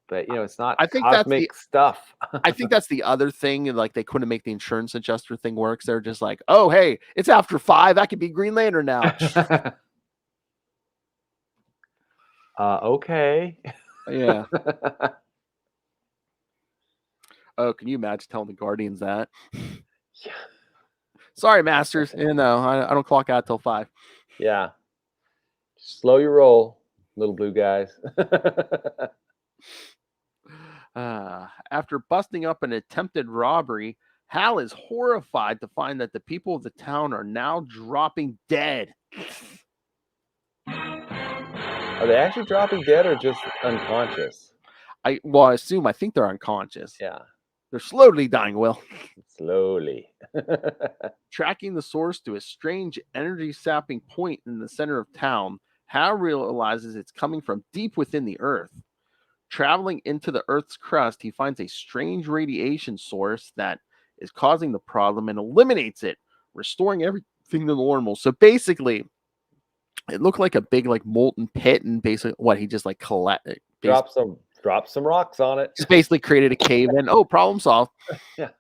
E: But it's not
A: I think
E: cosmic stuff.
A: I think that's the other thing. Like they couldn't make the insurance adjuster thing work. So they're just like, oh, hey, it's after 5. I could be Green Lantern now.
E: Okay.
A: Yeah. Oh, can you imagine telling the Guardians that?
E: Yeah.
A: Sorry, Masters. I don't clock out till 5.
E: Yeah. Slow your roll, little blue guys.
A: After busting up an attempted robbery, Hal is horrified to find that the people of the town are now dropping dead.
E: Are they actually dropping dead or just unconscious?
A: I think they're unconscious.
E: Yeah.
A: They're slowly dying, Will.
E: Slowly.
A: Tracking the source to a strange energy sapping point in the center of town, Hal realizes it's coming from deep within the earth. Traveling into the Earth's crust, he finds a strange radiation source that is causing the problem and eliminates it, restoring everything to normal. So basically, it looked like a big molten pit, and basically what he just
E: drop some rocks on it.
A: Just basically created a cave in. Oh, problem solved.
E: Yeah,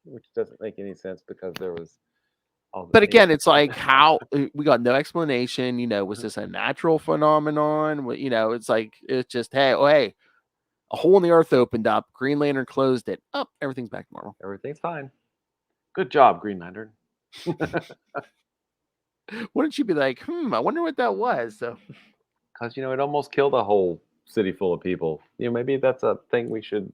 E: which doesn't make any sense because there was.
A: But again, it's like how we got no explanation. Was this a natural phenomenon? It's like it's just hey, a hole in the earth opened up. Green Lantern closed it. Oh, everything's back to normal.
E: Everything's fine. Good job, Green Lantern.
A: Wouldn't you be like, I wonder what that was? So,
E: because it almost killed a whole city full of people. Maybe that's a thing we should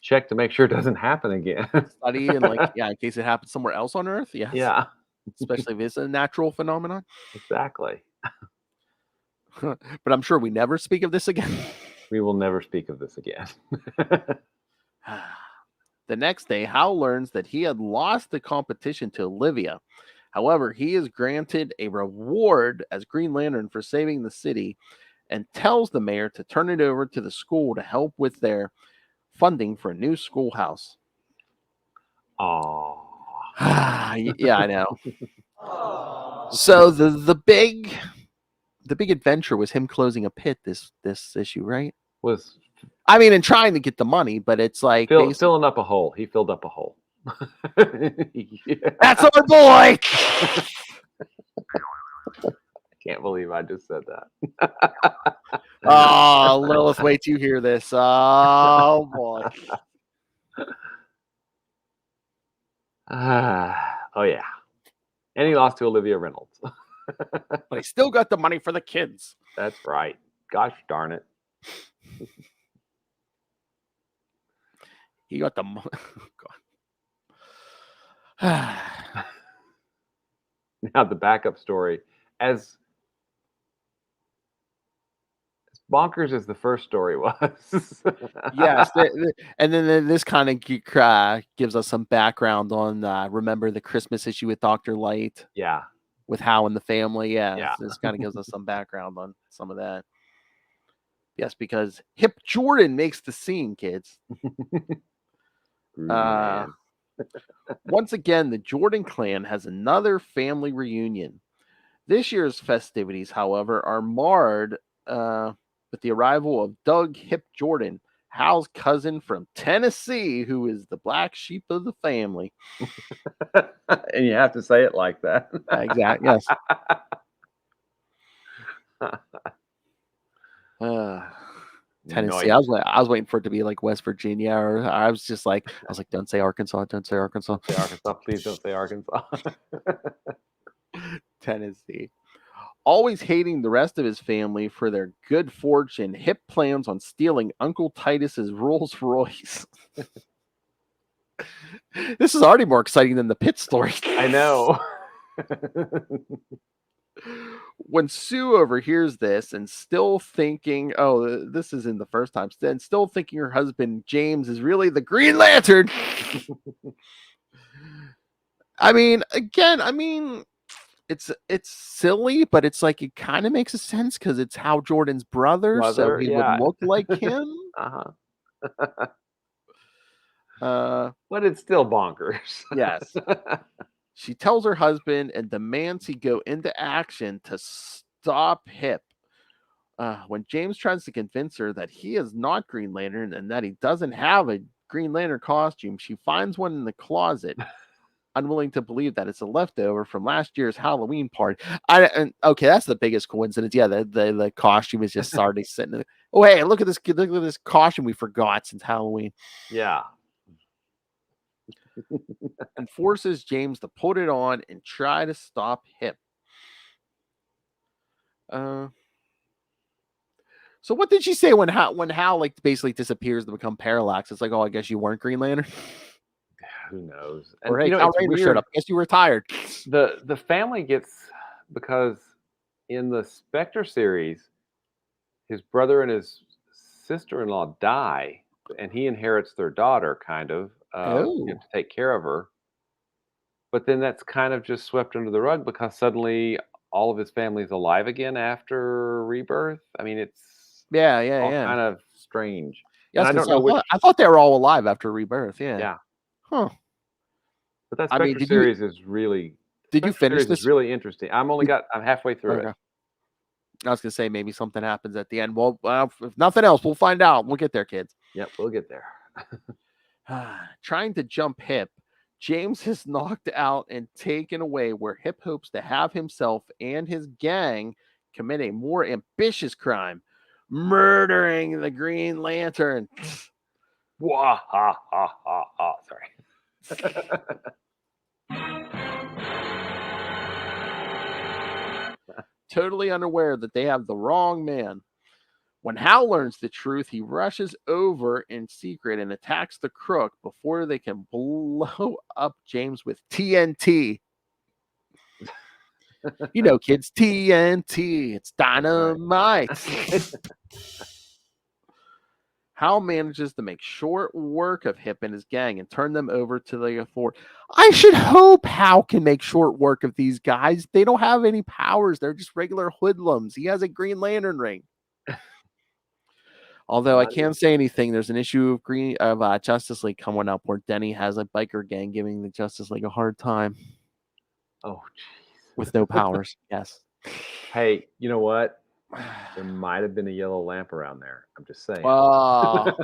E: check to make sure it doesn't happen again.
A: Study and in case it happens somewhere else on Earth. Yes.
E: Yeah.
A: Especially if it's a natural phenomenon.
E: Exactly.
A: But I'm sure we never speak of this again.
E: We will never speak of this again.
A: The next day, Hal learns that he had lost the competition to Olivia. However, he is granted a reward as Green Lantern for saving the city and tells the mayor to turn it over to the school to help with their funding for a new schoolhouse.
E: Oh.
A: Yeah, I know. So the big adventure was him closing a pit this issue, right? And trying to get the money, but it's like
E: filling up a hole. He filled up a hole.
A: Yeah. That's our boy.
E: I can't believe I just said that.
A: Oh, Lilith, wait till you hear this. Oh boy.
E: Oh yeah. And he lost to Olivia Reynolds.
A: But he still got the money for the kids.
E: That's right. Gosh darn it.
A: He got the money. God.
E: Now the backup story. As bonkers as the first story was.
A: Yes. And then this kind of gives us some background on remember the Christmas issue with Dr. Light?
E: Yeah.
A: With Hal and the family.
E: Yeah.
A: This kind of gives us some background on some of that. Yes, because Hip Jordan makes the scene, kids. Once again, the Jordan clan has another family reunion. This year's festivities, however, are marred with the arrival of Doug Hip Jordan, Hal's cousin from Tennessee, who is the black sheep of the family.
E: And you have to say it like that.
A: Exactly. Yes. Tennessee.
E: Nice.
A: I was waiting for it to be like West Virginia, or I was like, don't say Arkansas, don't say Arkansas.
E: Say Arkansas, please don't say Arkansas.
A: Tennessee. Always hating the rest of his family for their good fortune, Hip plans on stealing Uncle Titus's Rolls Royce. This is already more exciting than the pit story.
E: I know.
A: when Sue overhears this and still thinking, oh, this is in the first time, and still thinking her husband James is really the Green Lantern. I mean, again, it's silly, but it's like it kind of makes a sense because it's Hal Jordan's brother, so he would look like him.
E: But it's still bonkers.
A: Yes. She tells her husband and demands he go into action to stop Hip. When James tries to convince her that he is not Green Lantern and that he doesn't have a Green Lantern costume, she finds one in the closet, unwilling to believe that it's a leftover from last year's Halloween party. Okay, that's the biggest coincidence. Yeah, the costume is just already sitting there. Oh, hey, look at this costume we forgot since Halloween.
E: Yeah.
A: And forces James to put it on and try to stop Hip. So what did she say when Hal like basically disappears to become Parallax? It's like, oh, I guess you weren't Green Lantern.
E: Who knows?
A: Or hey, Kal Rayner showed up. I guess you were tired.
E: The family gets, because in the Spectre series, his brother and his sister-in-law die, and he inherits their daughter, kind of. You have to take care of her. But then that's kind of just swept under the rug because suddenly all of his family's alive again after Rebirth. I mean, it's kind of strange.
A: Yeah,
E: and I don't know
A: I thought they were all alive after Rebirth. Yeah.
E: Yeah.
A: Huh.
E: But that Spectre series is really.
A: Did you finish this?
E: It's really interesting. I'm halfway through it.
A: I was gonna say maybe something happens at the end. Well, if nothing else, we'll find out. We'll get there, kids.
E: Yep, we'll get there.
A: Trying to jump Hip, James is knocked out and taken away, where Hip hopes to have himself and his gang commit a more ambitious crime, murdering the Green Lantern.
E: Wah, ha, ha, ha, ha. Sorry.
A: Totally unaware that they have the wrong man. When Hal learns the truth, he rushes over in secret and attacks the Crook before they can blow up James with TNT. You know, kids, TNT. It's dynamite. Hal manages to make short work of Hip and his gang and turn them over to the authority. I should hope Hal can make short work of these guys. They don't have any powers. They're just regular hoodlums. He has a Green Lantern ring. Although I can't say anything, there's an issue of Justice League coming up where Denny has a biker gang giving the Justice League a hard time.
E: Oh, jeez.
A: With no powers. Yes.
E: Hey, you know what? There might have been a yellow lamp around there. I'm just saying.
A: But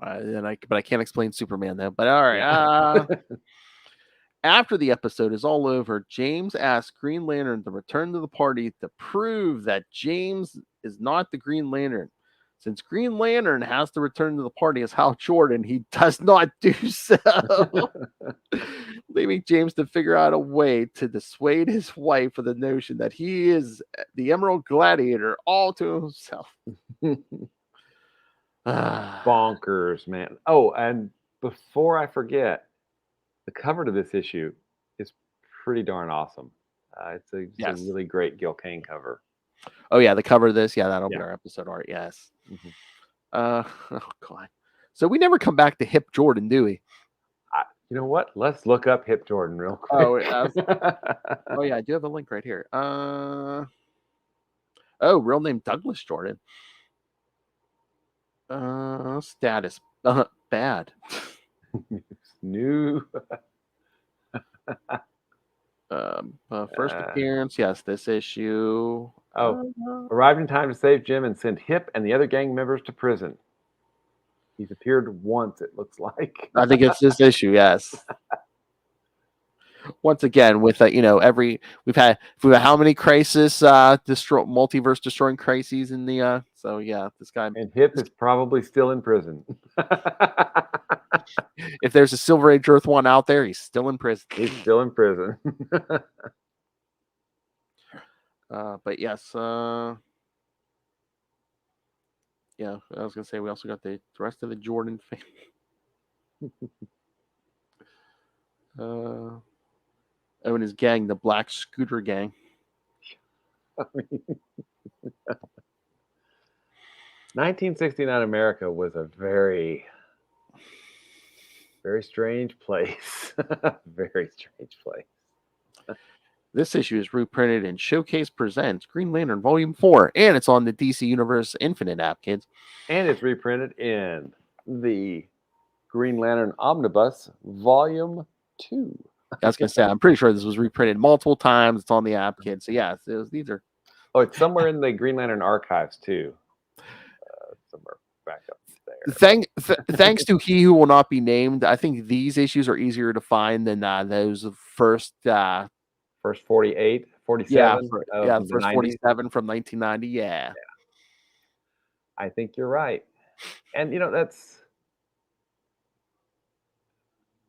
A: I can't explain Superman though. But all right. After the episode is all over, James asks Green Lantern to return to the party to prove that James is not the Green Lantern. Since Green Lantern has to return to the party as Hal Jordan, he does not do so, leaving James to figure out a way to dissuade his wife of the notion that he is the Emerald Gladiator all to himself.
E: Bonkers, man. Oh, and before I forget, the cover to this issue is pretty darn awesome. It's a really great Gil Kane cover.
A: Oh yeah, the cover of this, that'll be our episode art. Yes.
E: Mm-hmm.
A: Oh god. So we never come back to Hip Jordan, do we?
E: You know what? Let's look up Hip Jordan real quick.
A: Oh yeah, I do have a link right here. Real name Douglas Jordan. Status bad.
E: New.
A: First appearance, yes, this issue.
E: Arrived in time to save Jim and send Hip and the other gang members to prison. He's appeared once, it looks like.
A: I think it's this issue, yes. Once again, with we've had how many crisis multiverse destroying crises in the this guy,
E: and Hip is probably still in prison.
A: If there's a Silver Age Earth one out there, he's still in prison.
E: He's still in prison.
A: But yes, I was gonna say we also got the rest of the Jordan family. And his gang, the Black Scooter Gang.
E: I mean, 1969 America was a very, very strange place. Very strange place.
A: This issue is reprinted in Showcase Presents Green Lantern Volume 4, and it's on the DC Universe Infinite app, kids.
E: And it's reprinted in the Green Lantern Omnibus Volume 2.
A: I was going to say, I'm pretty sure this was reprinted multiple times. It's on the app, kids. So, yeah, these are...
E: Oh, it's somewhere in the Green Lantern archives, too. Somewhere back up there.
A: Thanks to He Who Will Not Be Named, I think these issues are easier to find than those of first...
E: First 48, 47?
A: Yeah,
E: of
A: the first
E: 90s?
A: 47 from 1990, yeah.
E: I think you're right. And,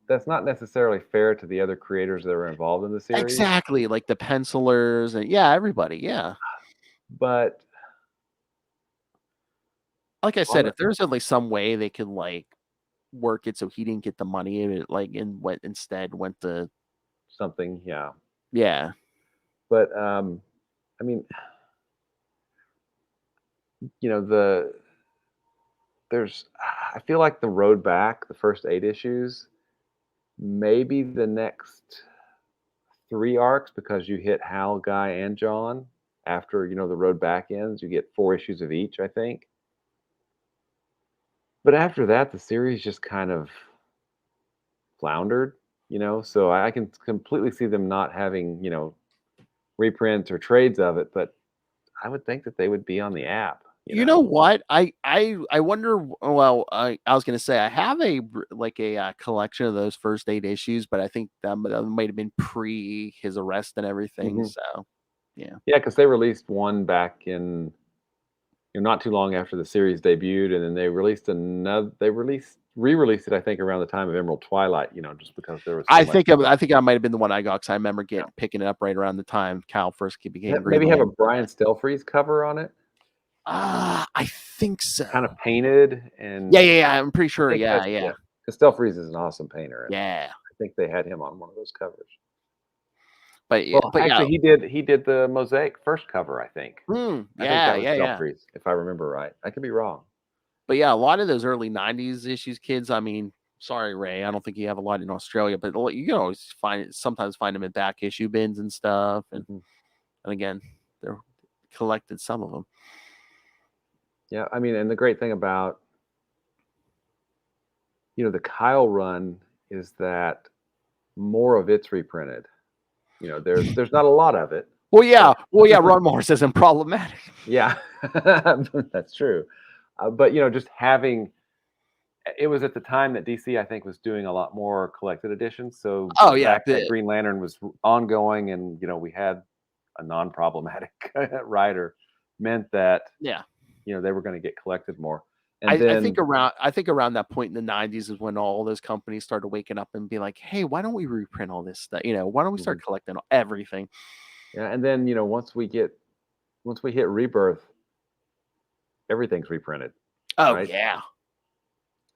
E: that's not necessarily fair to the other creators that were involved in the series.
A: Exactly, like the pencilers and everybody, yeah.
E: But
A: like I said, if there's at least some way they could like work it so he didn't get the money, and instead went to
E: something, yeah.
A: But
E: I mean, I feel like the road back, the first 8 issues, maybe the next 3 arcs, because you hit Hal, Guy, and John. After the road back ends, you get 4 issues of each, I think. But after that, the series just kind of floundered, so I can completely see them not having reprints or trades of it, but I would think that they would be on the app.
A: You know what? I wonder. Well, I was going to say I have a collection of those first 8 issues, but I think that might have been pre his arrest and everything.
E: Mm-hmm.
A: So, yeah,
E: because they released one back in not too long after the series debuted, and then they released another. They re-released it, I think, around the time of Emerald Twilight. Just because there was.
A: I think I might have been the one I got, because I remember picking it up right around the time Cal first became.
E: Maybe have a Brian Stelfreeze cover on it.
A: I think so.
E: Kind of painted and
A: yeah. I'm pretty sure. Yeah.
E: Because Stelfreeze is an awesome painter.
A: Yeah.
E: I think they had him on one of those covers.
A: But
E: actually, he did the Mosaic first cover, I think. I think that was Stelfreeze, if I remember right. I could be wrong.
A: But yeah, a lot of those early 90s issues, kids, I mean, sorry, Ray, I don't think you have a lot in Australia, but you can always sometimes find them in back issue bins and stuff. And, and again, they're collected, some of them.
E: Yeah, I mean, and the great thing about, the Kyle run is that more of it's reprinted. There's not a lot of it.
A: Well, yeah, Ron Morris isn't problematic.
E: Yeah, that's true. But, just having, it was at the time that DC, I think, was doing a lot more collected editions. So the fact that Green Lantern was ongoing and, we had a non-problematic writer meant that, they were going to get collected more. And
A: I think around that point in the 90s is when all those companies started waking up and be like, hey, why don't we reprint all this stuff? Why don't we start collecting everything?
E: Yeah, and then once we hit Rebirth, everything's reprinted.
A: Oh,
E: right?
A: yeah.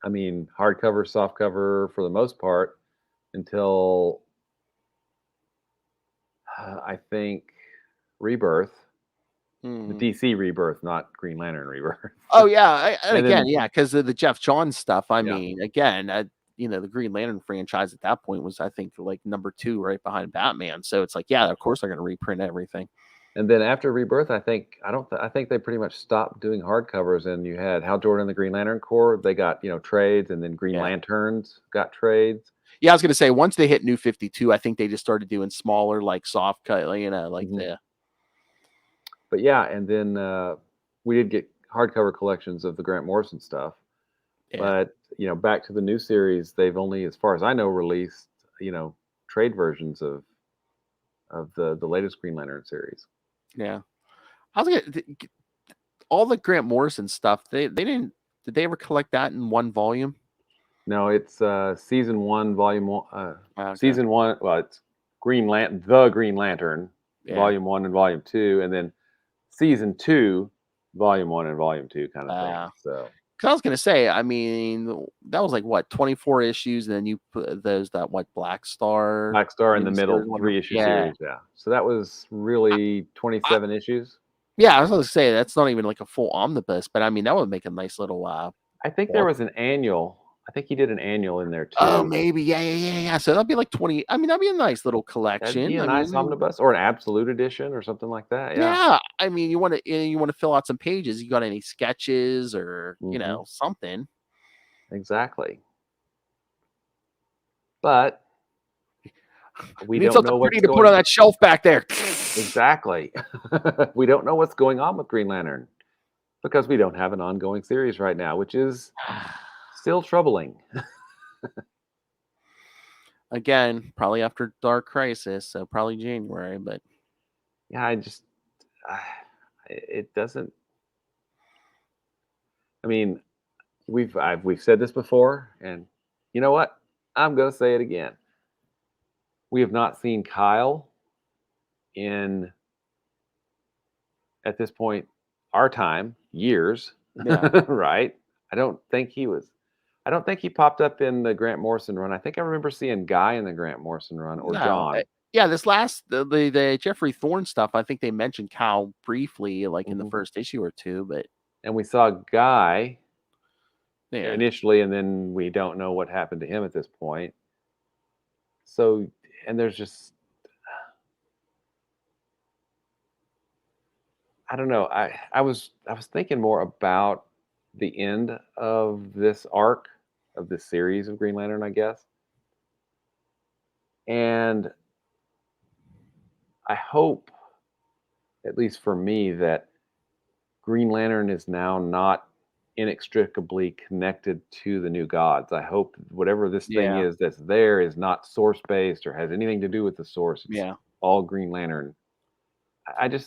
E: I mean, hardcover, softcover for the most part, until I think Rebirth. The DC Rebirth, not Green Lantern Rebirth.
A: Oh yeah, because of the Jeff Johns stuff. I mean, again, the Green Lantern franchise at that point was, I think, like number 2 right behind Batman. So it's like, yeah, of course they're going to reprint everything. And
E: then after Rebirth, I think they pretty much stopped doing hardcovers, and you had Hal Jordan and the Green Lantern Corps. They got trades, and then Green Lanterns got trades.
A: Yeah, I was going to say, once they hit New 52, I think they just started doing smaller, like soft cut, the.
E: But yeah, and then we did get hardcover collections of the Grant Morrison stuff. Yeah. But back to the new series, they've only, as far as I know, released trade versions of the latest Green Lantern series.
A: Yeah, I was gonna all the Grant Morrison stuff. They didn't. Did they ever collect that in one volume?
E: No, it's season 1, volume 1.
A: Okay.
E: Season 1. Well, it's the Green Lantern, volume 1 and volume 2, and then season 2, volume 1 and volume 2 kind of thing. So
A: I was gonna say, I mean, that was like what 24 issues, and then you put that Black Star
E: in the middle,
A: miniseries,
E: 3-issue
A: yeah.
E: series. Yeah. So that was really 27 issues.
A: Yeah, I was gonna say that's not even like a full omnibus, but I mean that would make a nice little.
E: I think there was an annual. I think he did an annual in there too.
A: Oh, maybe, yeah. So that'd be like 20. I mean, that'd be a nice little collection.
E: That'd be a nice omnibus or an absolute edition or something like that. Yeah.
A: Yeah, I mean, you want to fill out some pages. You got any sketches or something?
E: Exactly. But we
A: need
E: don't
A: something
E: know what's
A: pretty to put on that shelf back there.
E: Exactly. We don't know what's going on with Green Lantern because we don't have an ongoing series right now, which is still troubling.
A: Again, probably after Dark Crisis, so probably January. But
E: yeah, it doesn't. I mean, we've said this before, and you know what? I'm gonna say it again. We have not seen Kyle in, at this point, our time, years.
A: Yeah.
E: Right? I don't think he popped up in the Grant Morrison run. I think I remember seeing Guy in the Grant Morrison run or John.
A: Yeah, this last the Jeffrey Thorne stuff, I think they mentioned Cal briefly, like in the first issue or two, but
E: and we saw Guy initially, and then we don't know what happened to him at this point. So, and there's just, I don't know. I was thinking more about the end of this arc of this series of Green Lantern, I guess. And I hope, at least for me, that Green Lantern is now not inextricably connected to the New Gods. I hope whatever this thing is that's there is not source based or has anything to do with the source. It's all Green Lantern. I don't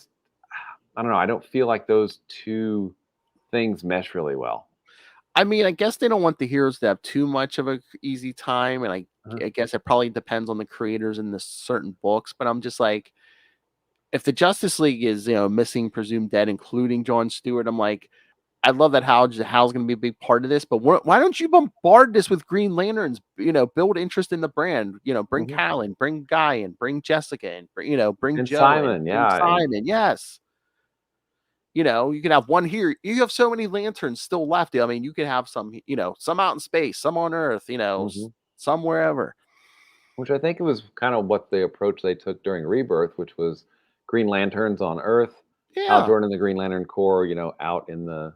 E: know. I don't feel like those two things mesh really well.
A: I mean, I guess they don't want the heroes to have too much of an easy time, and I guess it probably depends on the creators in the certain books. But I'm just like, if the Justice League is missing, presumed dead, including John Stewart, I'm like, I love that Hal's going to be a big part of this. But why don't you bombard this with Green Lanterns? Build interest in the brand. Bring Cal in, bring Guy in, bring Jessica in, bring
E: and
A: Joe
E: Simon,
A: in, Simon, yes. You can have one here. You have so many lanterns still left. I mean, you could have some, some out in space, some on Earth, some wherever.
E: Which I think it was kind of what the approach they took during Rebirth, which was Green Lanterns on Earth, Hal Jordan and the Green Lantern Corps, out in the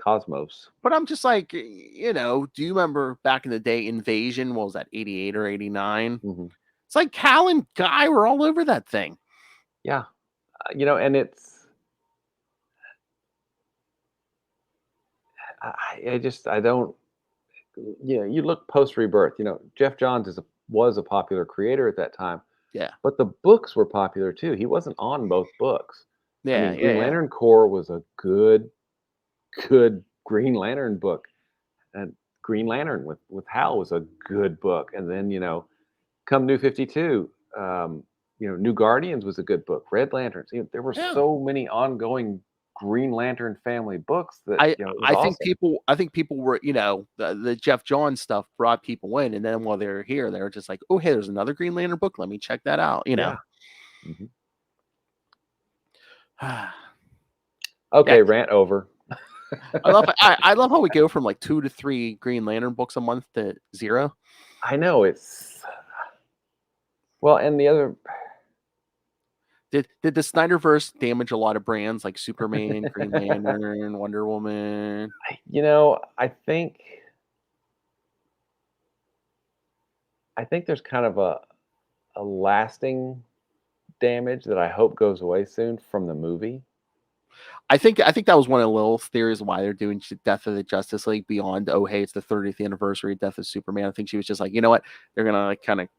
E: cosmos.
A: But I'm just like, do you remember back in the day, Invasion? What was that, 88 or 89? It's like Cal and Guy were all over that thing.
E: Yeah. And it's, I don't, you look post Rebirth, Jeff Johns was a popular creator at that time.
A: Yeah.
E: But the books were popular too. He wasn't on both books.
A: Yeah.
E: Green Lantern Corps was a good Green Lantern book. And Green Lantern with Hal was a good book. And then, come New 52, New Guardians was a good book. Red Lanterns. There were so many ongoing Green Lantern family books that
A: I
E: awesome.
A: think people were, the Jeff Johns stuff brought people in, and then while they were here, they were just like, oh, hey, there's another Green Lantern book. Let me check that out.
E: Okay, rant over.
A: I love how we go from like 2 to 3 Green Lantern books a month to 0.
E: I know, it's and the other.
A: Did the Snyderverse damage a lot of brands like Superman, Green Lantern, Wonder Woman?
E: I think there's kind of a lasting damage that I hope goes away soon from the movie.
A: I think that was one of the little theories why they're doing Death of the Justice League beyond, oh, hey, it's the 30th anniversary of Death of Superman. I think she was just like, you know what? They're going to like kind of,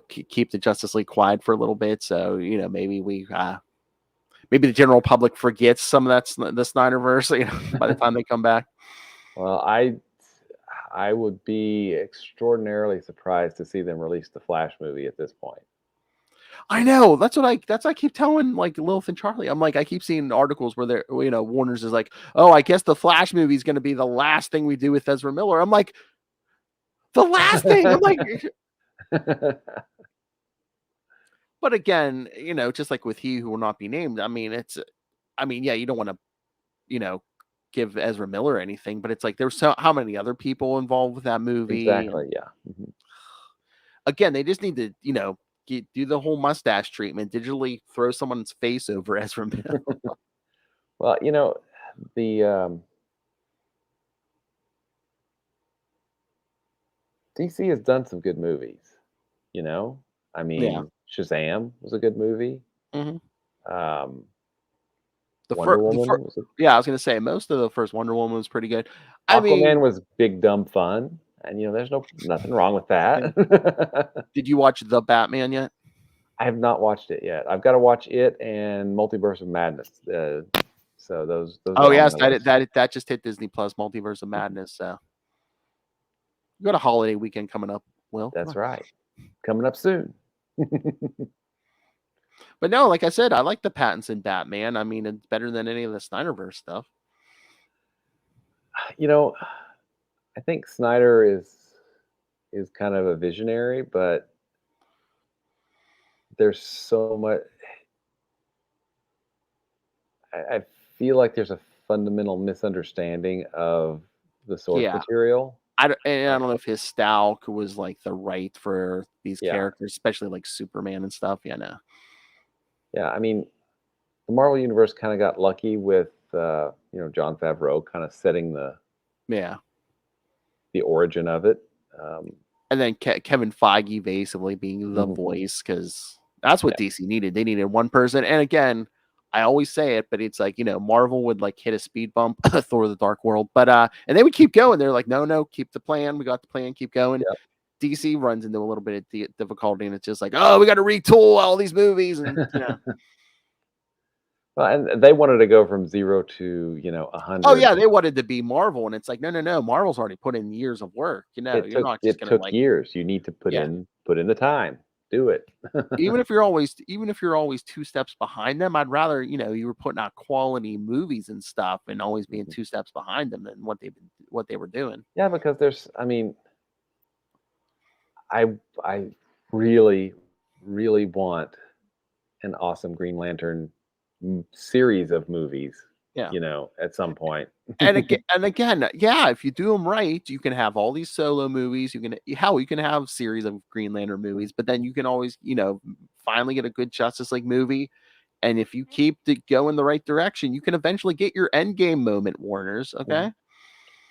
A: keep the Justice League quiet for a little bit. So, maybe maybe the general public forgets some of that, the Snyderverse, by the time they come back.
E: Well, I would be extraordinarily surprised to see them release the Flash movie at this point.
A: I know. That's what I keep telling like Lilith and Charlie. I'm like, I keep seeing articles where they're, Warner's is like, oh, I guess the Flash movie is going to be the last thing we do with Ezra Miller. I'm like, the last thing. I'm like, but again, just like with He Who Will Not Be Named. I mean, yeah, you don't want to, give Ezra Miller anything, but it's like there's how many other people involved with that movie.
E: Exactly. Yeah. Mhm.
A: Again, they just need to, do the whole mustache treatment, digitally throw someone's face over Ezra Miller.
E: Well, the DC has done some good movies. I mean, Shazam was a good movie.
A: Mhm.
E: Um,
A: The
E: Wonder
A: first,
E: Woman was
A: yeah, I was gonna say most of the first Wonder Woman was pretty good. I
E: Aquaman
A: mean,
E: was big dumb fun, and there's nothing wrong with that.
A: did you watch The Batman yet?
E: I have not watched it yet. I've got to watch it and Multiverse of Madness. So those.
A: Oh
E: are
A: yes,
E: on my list.
A: that just hit Disney Plus, Multiverse of Madness. So you got a holiday weekend coming up, Will.
E: That's right, coming up soon.
A: But no, like I said, I like the Pattinson Batman. I mean, it's better than any of the Snyderverse stuff.
E: I think Snyder is kind of a visionary, but there's so much. I feel like there's a fundamental misunderstanding of the source material.
A: I don't know if his style was like the right for these characters, especially like Superman and stuff. Yeah, no.
E: Yeah, I mean, the Marvel Universe kind of got lucky with Jon Favreau kind of setting the origin of it.
A: And then Kevin Feige basically being the voice, because that's what DC needed. They needed one person. And again, I always say it, but it's like, Marvel would like hit a speed bump, Thor: The Dark World, but and they would keep going. They're like, no, keep the plan. We got the plan. Keep going. Yep. DC runs into a little bit of difficulty, and it's just like, oh, we got to retool all these movies, and
E: Well, and they wanted to go from 0 to 100.
A: Oh yeah, they wanted to be Marvel, and it's like, no. Marvel's already put in years of work. You're not just gonna
E: took years. You need to put in the time. Do it.
A: even if you're always 2 steps behind them, I'd rather you were putting out quality movies and stuff, and always being 2 steps behind them than what they were doing.
E: Yeah, because I really, really want an awesome Green Lantern series of movies. At some point.
A: and again, if you do them right, you can have all these solo movies. You can have series of Green Lantern movies, but then you can always finally get a good Justice League movie. And if you keep to go in the right direction, you can eventually get your Endgame moment, Warners. Okay.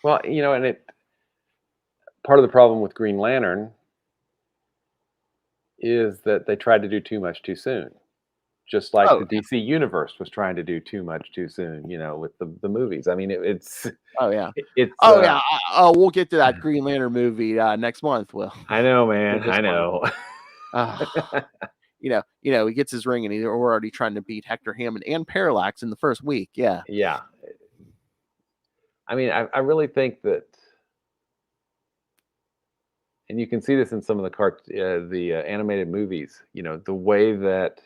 E: Well, and part of the problem with Green Lantern is that they tried to do too much too soon. Just like the DC universe was trying to do too much too soon, with the movies. I mean, it's.
A: Oh yeah.
E: It's.
A: We'll get to that Green Lantern movie next month. Will.
E: I know, man. I know.
A: He gets his ring, and he's already trying to beat Hector Hammond and Parallax in the first week. Yeah.
E: Yeah. I mean, I really think that, and you can see this in some of the animated movies. The way that.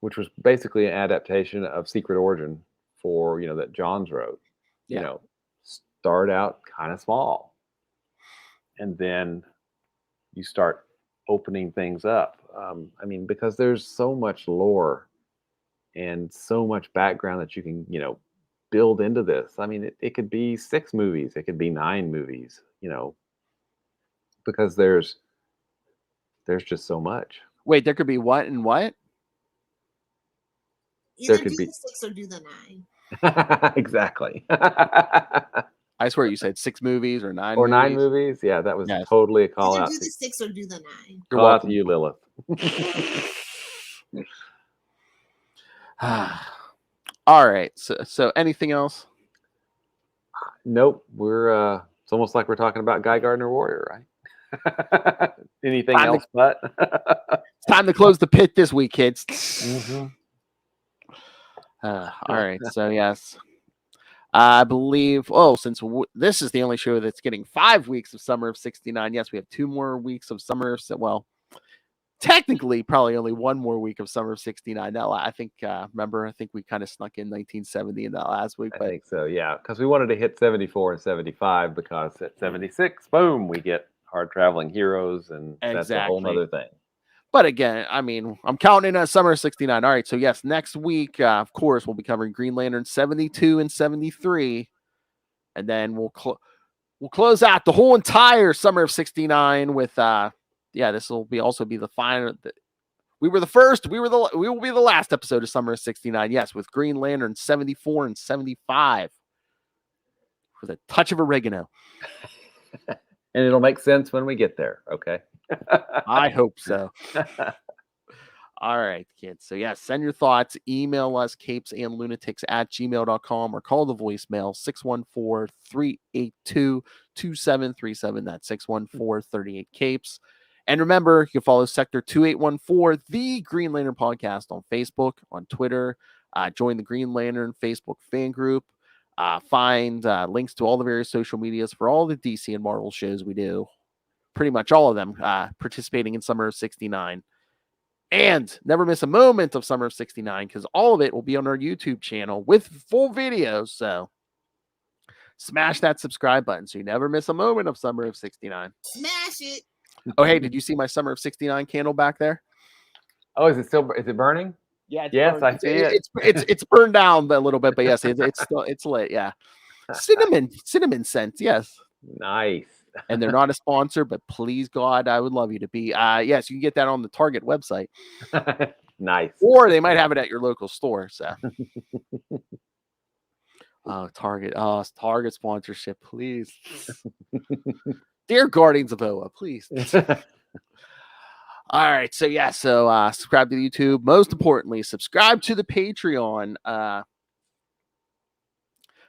E: Which was basically an adaptation of Secret Origin for, that Johns wrote. Start out kind of small. And then you start opening things up. Because there's so much lore and so much background that you can, build into this. I mean, it could be 6 movies. It could be 9 movies, because there's just so much.
A: Wait, there could be what and what?
B: Either do the 6 or do the
E: 9. Exactly.
A: I swear you said 6 movies or 9
E: or
A: movies.
E: 9 movies. Yeah, that was totally a call out.
B: Do the 6 or do the 9.
E: Call out to you, Lilith.
A: All right. So anything else?
E: Nope. We're it's almost like we're talking about Guy Gardner Warrior, right? Anything else but
A: it's time to close the pit this week, kids. Mm-hmm. All right. So yes, I believe. Oh, since this is the only show that's getting 5 weeks of Summer of '69, yes, we have 2 more weeks of Summer of. Well, technically probably only one more week of summer of 69. Now I think we kind of snuck in 1970 in that last week,
E: I
A: but
E: think so, yeah, because we wanted to hit 74 and 75 because at 76, boom, we get Hard Traveling Heroes, and that's a whole
A: Exactly.
E: nother thing.
A: But again, I mean, I'm counting in on summer of 69. All right, so yes, next week, of course, we'll be covering Green Lantern 72 and 73, and then we'll close out the whole entire summer of 69 with this will also be the final. We were the first, we will be the last episode of summer of 69. Yes, with Green Lantern 74 and 75 with a touch of oregano.
E: And it'll make sense when we get there, okay?
A: I hope so. All right, kids. So, yeah, send your thoughts. Email us, capesandlunatics@gmail.com, or call the voicemail, 614-382-2737. That's 614-38-CAPES. And remember, you can follow Sector 2814, the Green Lantern Podcast, on Facebook, on Twitter. Join the Green Lantern Facebook fan group. Find links to all the various social medias for all the DC and Marvel shows we do. Pretty much all of them participating in Summer of 69. And never miss a moment of Summer of 69, because all of it will be on our YouTube channel with full videos. So smash that subscribe button so you never miss a moment of Summer of 69.
B: Smash it.
A: Oh, hey, did you see my Summer of 69 candle back there?
E: Oh, is it burning?
A: Yeah.
E: Yes,
A: burned.
E: I see it.
A: It's burned down a little bit, but yes, it's lit. Yeah. Cinnamon scent. Yes.
E: Nice.
A: And they're not a sponsor, but please God, I would love you to be. Yes, you can get that on the Target website.
E: Nice.
A: Or they might have it at your local store. So Target. Target sponsorship, please. Dear Guardians of Oa, please. All right. So subscribe to the YouTube. Most importantly, subscribe to the Patreon.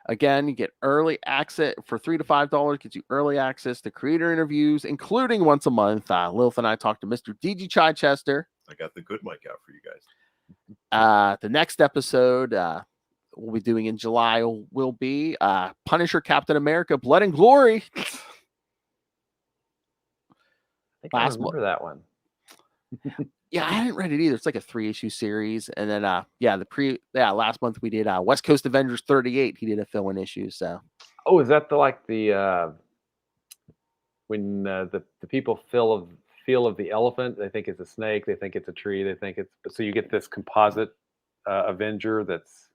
A: Again, you get early access for $3 to $5. Gets you early access to creator interviews, including once a month. Lilith and I talked to Mr. D.G. Chichester.
G: I got the good mic out for you guys.
A: The next episode we'll be doing in July will be Punisher, Captain America, Blood and Glory.
E: I think I remember that one.
A: Yeah, I hadn't read it either. It's like a 3-issue series. And then last month we did West Coast Avengers 38. He did a fill-in issue. So
E: is that when the people feel of the elephant, they think it's a snake, they think it's a tree, they think it's, so you get this composite Avenger that's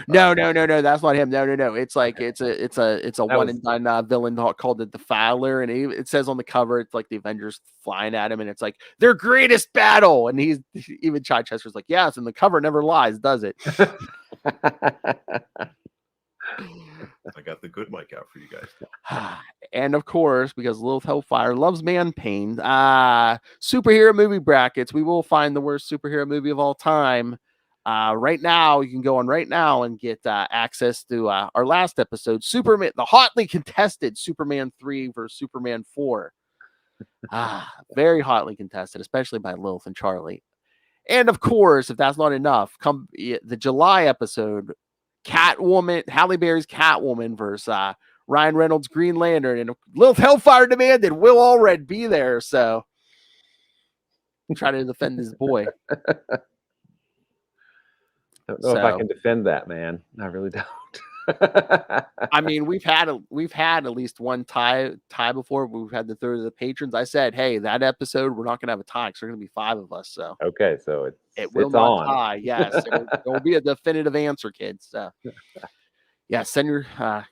A: no, that's not him. No. It's like it's a one and done villain called the Defiler, and it says on the cover it's like the Avengers flying at him, and it's like their greatest battle. And even Chichester's like, yes, and the cover never lies, does it?
G: I got the good mic out for you guys.
A: And of course, because Lilith Hellfire loves man pain, superhero movie brackets. We will find the worst superhero movie of all time. Right now, you can go on right now and get access to our last episode, Superman, the hotly contested Superman 3 versus Superman 4. Very hotly contested, especially by Lilith and Charlie. And of course, if that's not enough, come the July episode, Catwoman, Halle Berry's Catwoman versus Ryan Reynolds' Green Lantern, and Lilith Hellfire demanded Will Allred be there. So try to defend his boy.
E: I don't know if I can defend that, man. I really don't.
A: I mean, we've had at least one tie before. We've had the third of the patrons. I said, hey, that episode we're not going to have a tie because there's going to be 5 of us. So
E: okay, so
A: it will not tie. Yes, it will be a definitive answer, kids. So yeah, send your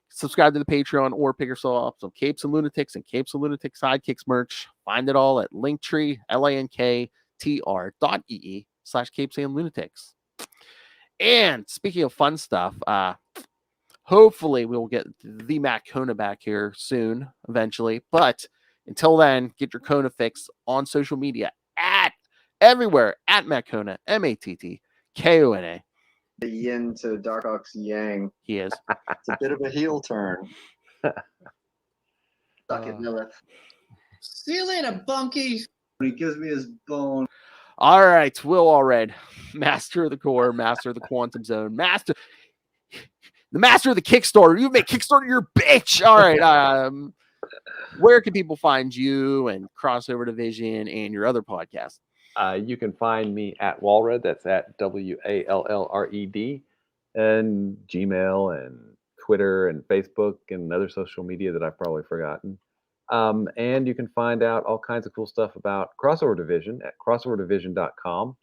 A: subscribe to the Patreon or pick yourself up some Capes and Lunatics and Capes and Lunatics Sidekicks merch. Find it all at Linktree, linktr.ee/Capes and Lunatics. And speaking of fun stuff, hopefully we will get the Matt Kona back here soon, eventually. But until then, get your Kona fix on social media everywhere at Matt Kona, MATTKONA.
H: The yin to Darkhawk's yang.
A: He is.
H: It's a bit of a heel turn. Suck it, Lilith.
B: See you later, Bunky.
H: He gives me his bone.
A: All right, Will Allred, master of the core, master of the quantum zone, the master of the Kickstarter. You make Kickstarter your bitch. All right. where can people find you and Crossover Division and your other podcast?
E: You can find me at Walred. That's at WALLRED, and Gmail and Twitter and Facebook and other social media that I've probably forgotten. And you can find out all kinds of cool stuff about Crossover Division at crossoverdivision.com.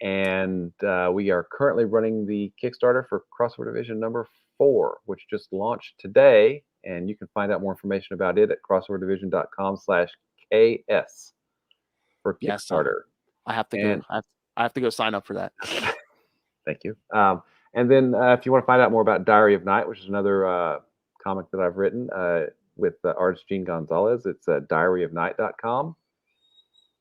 E: And we are currently running the Kickstarter for Crossover Division number 4, which just launched today. And you can find out more information about it at crossoverdivision.com/KS for Kickstarter.
A: I have to go. I have to go sign up for that.
E: Thank you. And then if you want to find out more about Diary of Night, which is another comic that I've written with artist Gene Gonzalez, it's diaryofnight.com.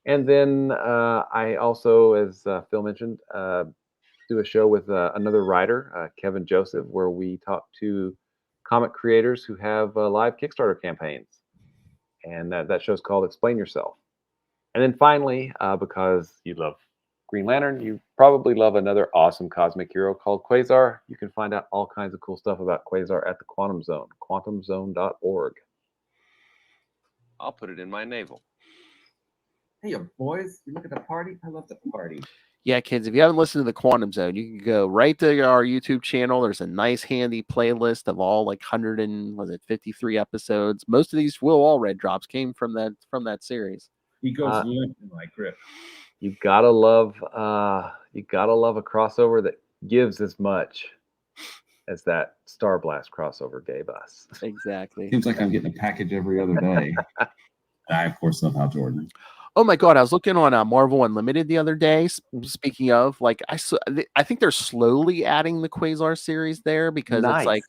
E: And then I also, as Phil mentioned, do a show with another writer, Kevin Joseph, where we talk to comic creators who have live Kickstarter campaigns. And that show's called Explain Yourself. And then finally, because you love Green Lantern, you probably love another awesome cosmic hero called Quasar. You can find out all kinds of cool stuff about Quasar at the Quantum Zone, quantumzone.org.
G: I'll put it in my navel.
C: Hey, boys, you look at the party. I love the party.
A: Yeah, kids, if you haven't listened to the Quantum Zone, you can go right to our YouTube channel. There's a nice handy playlist of all 53 episodes. Most of these All Red drops came from that series.
C: He goes limp in my grip.
E: You gotta love a crossover that gives as much as that Star Blast crossover gave us.
A: Exactly.
C: Seems like I'm getting a package every other day. I, of course, love Hal Jordan.
A: Oh my God, I was looking on Marvel Unlimited the other day. Speaking of, I think they're slowly adding the Quasar series there because
E: Nice.
A: it's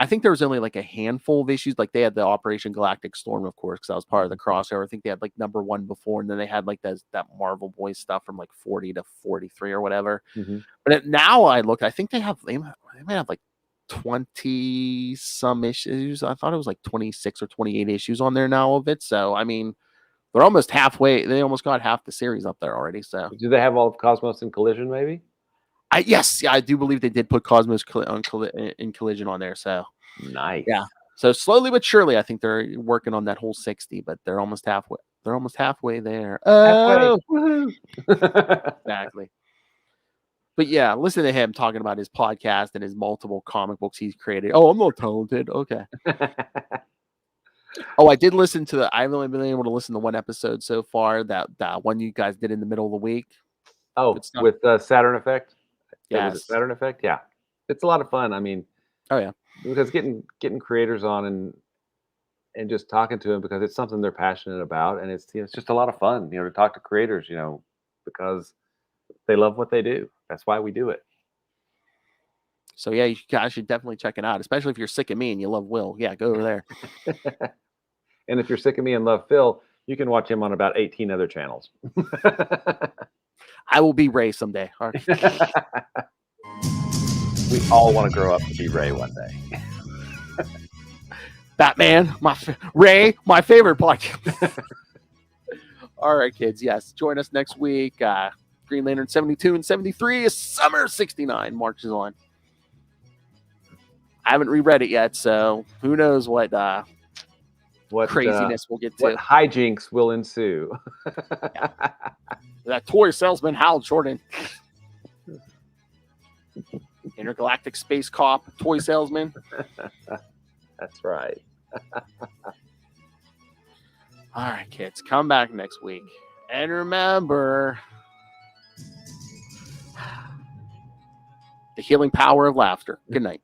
A: I think there was only a handful of issues. They had the Operation Galactic Storm, of course, because that was part of the crossover. I think they had number 1 before, and then they had that Marvel Boys stuff from 40 to 43 or whatever.
E: Mm-hmm.
A: But now I looked, I think they might have 20 some issues. I thought it was 26 or 28 issues on there now of it. So I mean, they're almost halfway. They almost got half the series up there already. So
E: do they have all of Cosmos in Collision? Maybe.
A: Yes, I do believe they did put Cosmos in Collision on there. So
E: nice.
A: Yeah. So slowly but surely, I think they're working on that whole 60, but they're almost halfway. They're almost halfway there. Oh, exactly. But yeah, listen to him talking about his podcast and his multiple comic books he's created. Oh, I'm not talented. Okay. Oh, I did listen to I've only been able to listen to one episode so far. That one you guys did in the middle of the week.
E: Oh, with Saturn Effect.
A: Yeah,
E: Saturn Effect. Yeah, it's a lot of fun. I mean,
A: oh yeah,
E: because getting creators on and just talking to them because it's something they're passionate about, and it's just a lot of fun, to talk to creators, because they love what they do. That's why we do it.
A: So yeah, you guys should definitely check it out, especially if you're sick of me and you love Will. Yeah, go over there.
E: And if you're sick of me and love Phil, you can watch him on about 18 other channels.
A: I will be Ray someday. All right.
E: We all want to grow up to be Ray one day.
A: Batman, Ray, my favorite podcast. All right, kids. Yes, join us next week. Green Lantern 72 and 73 is Summer 69 marches on. I haven't reread it yet, so who knows what craziness we'll get to.
E: What hijinks will ensue.
A: Yeah. That toy salesman, Hal Jordan. Intergalactic space cop, toy salesman.
E: That's right.
A: All right, kids. Come back next week. And remember, the healing power of laughter. Good night.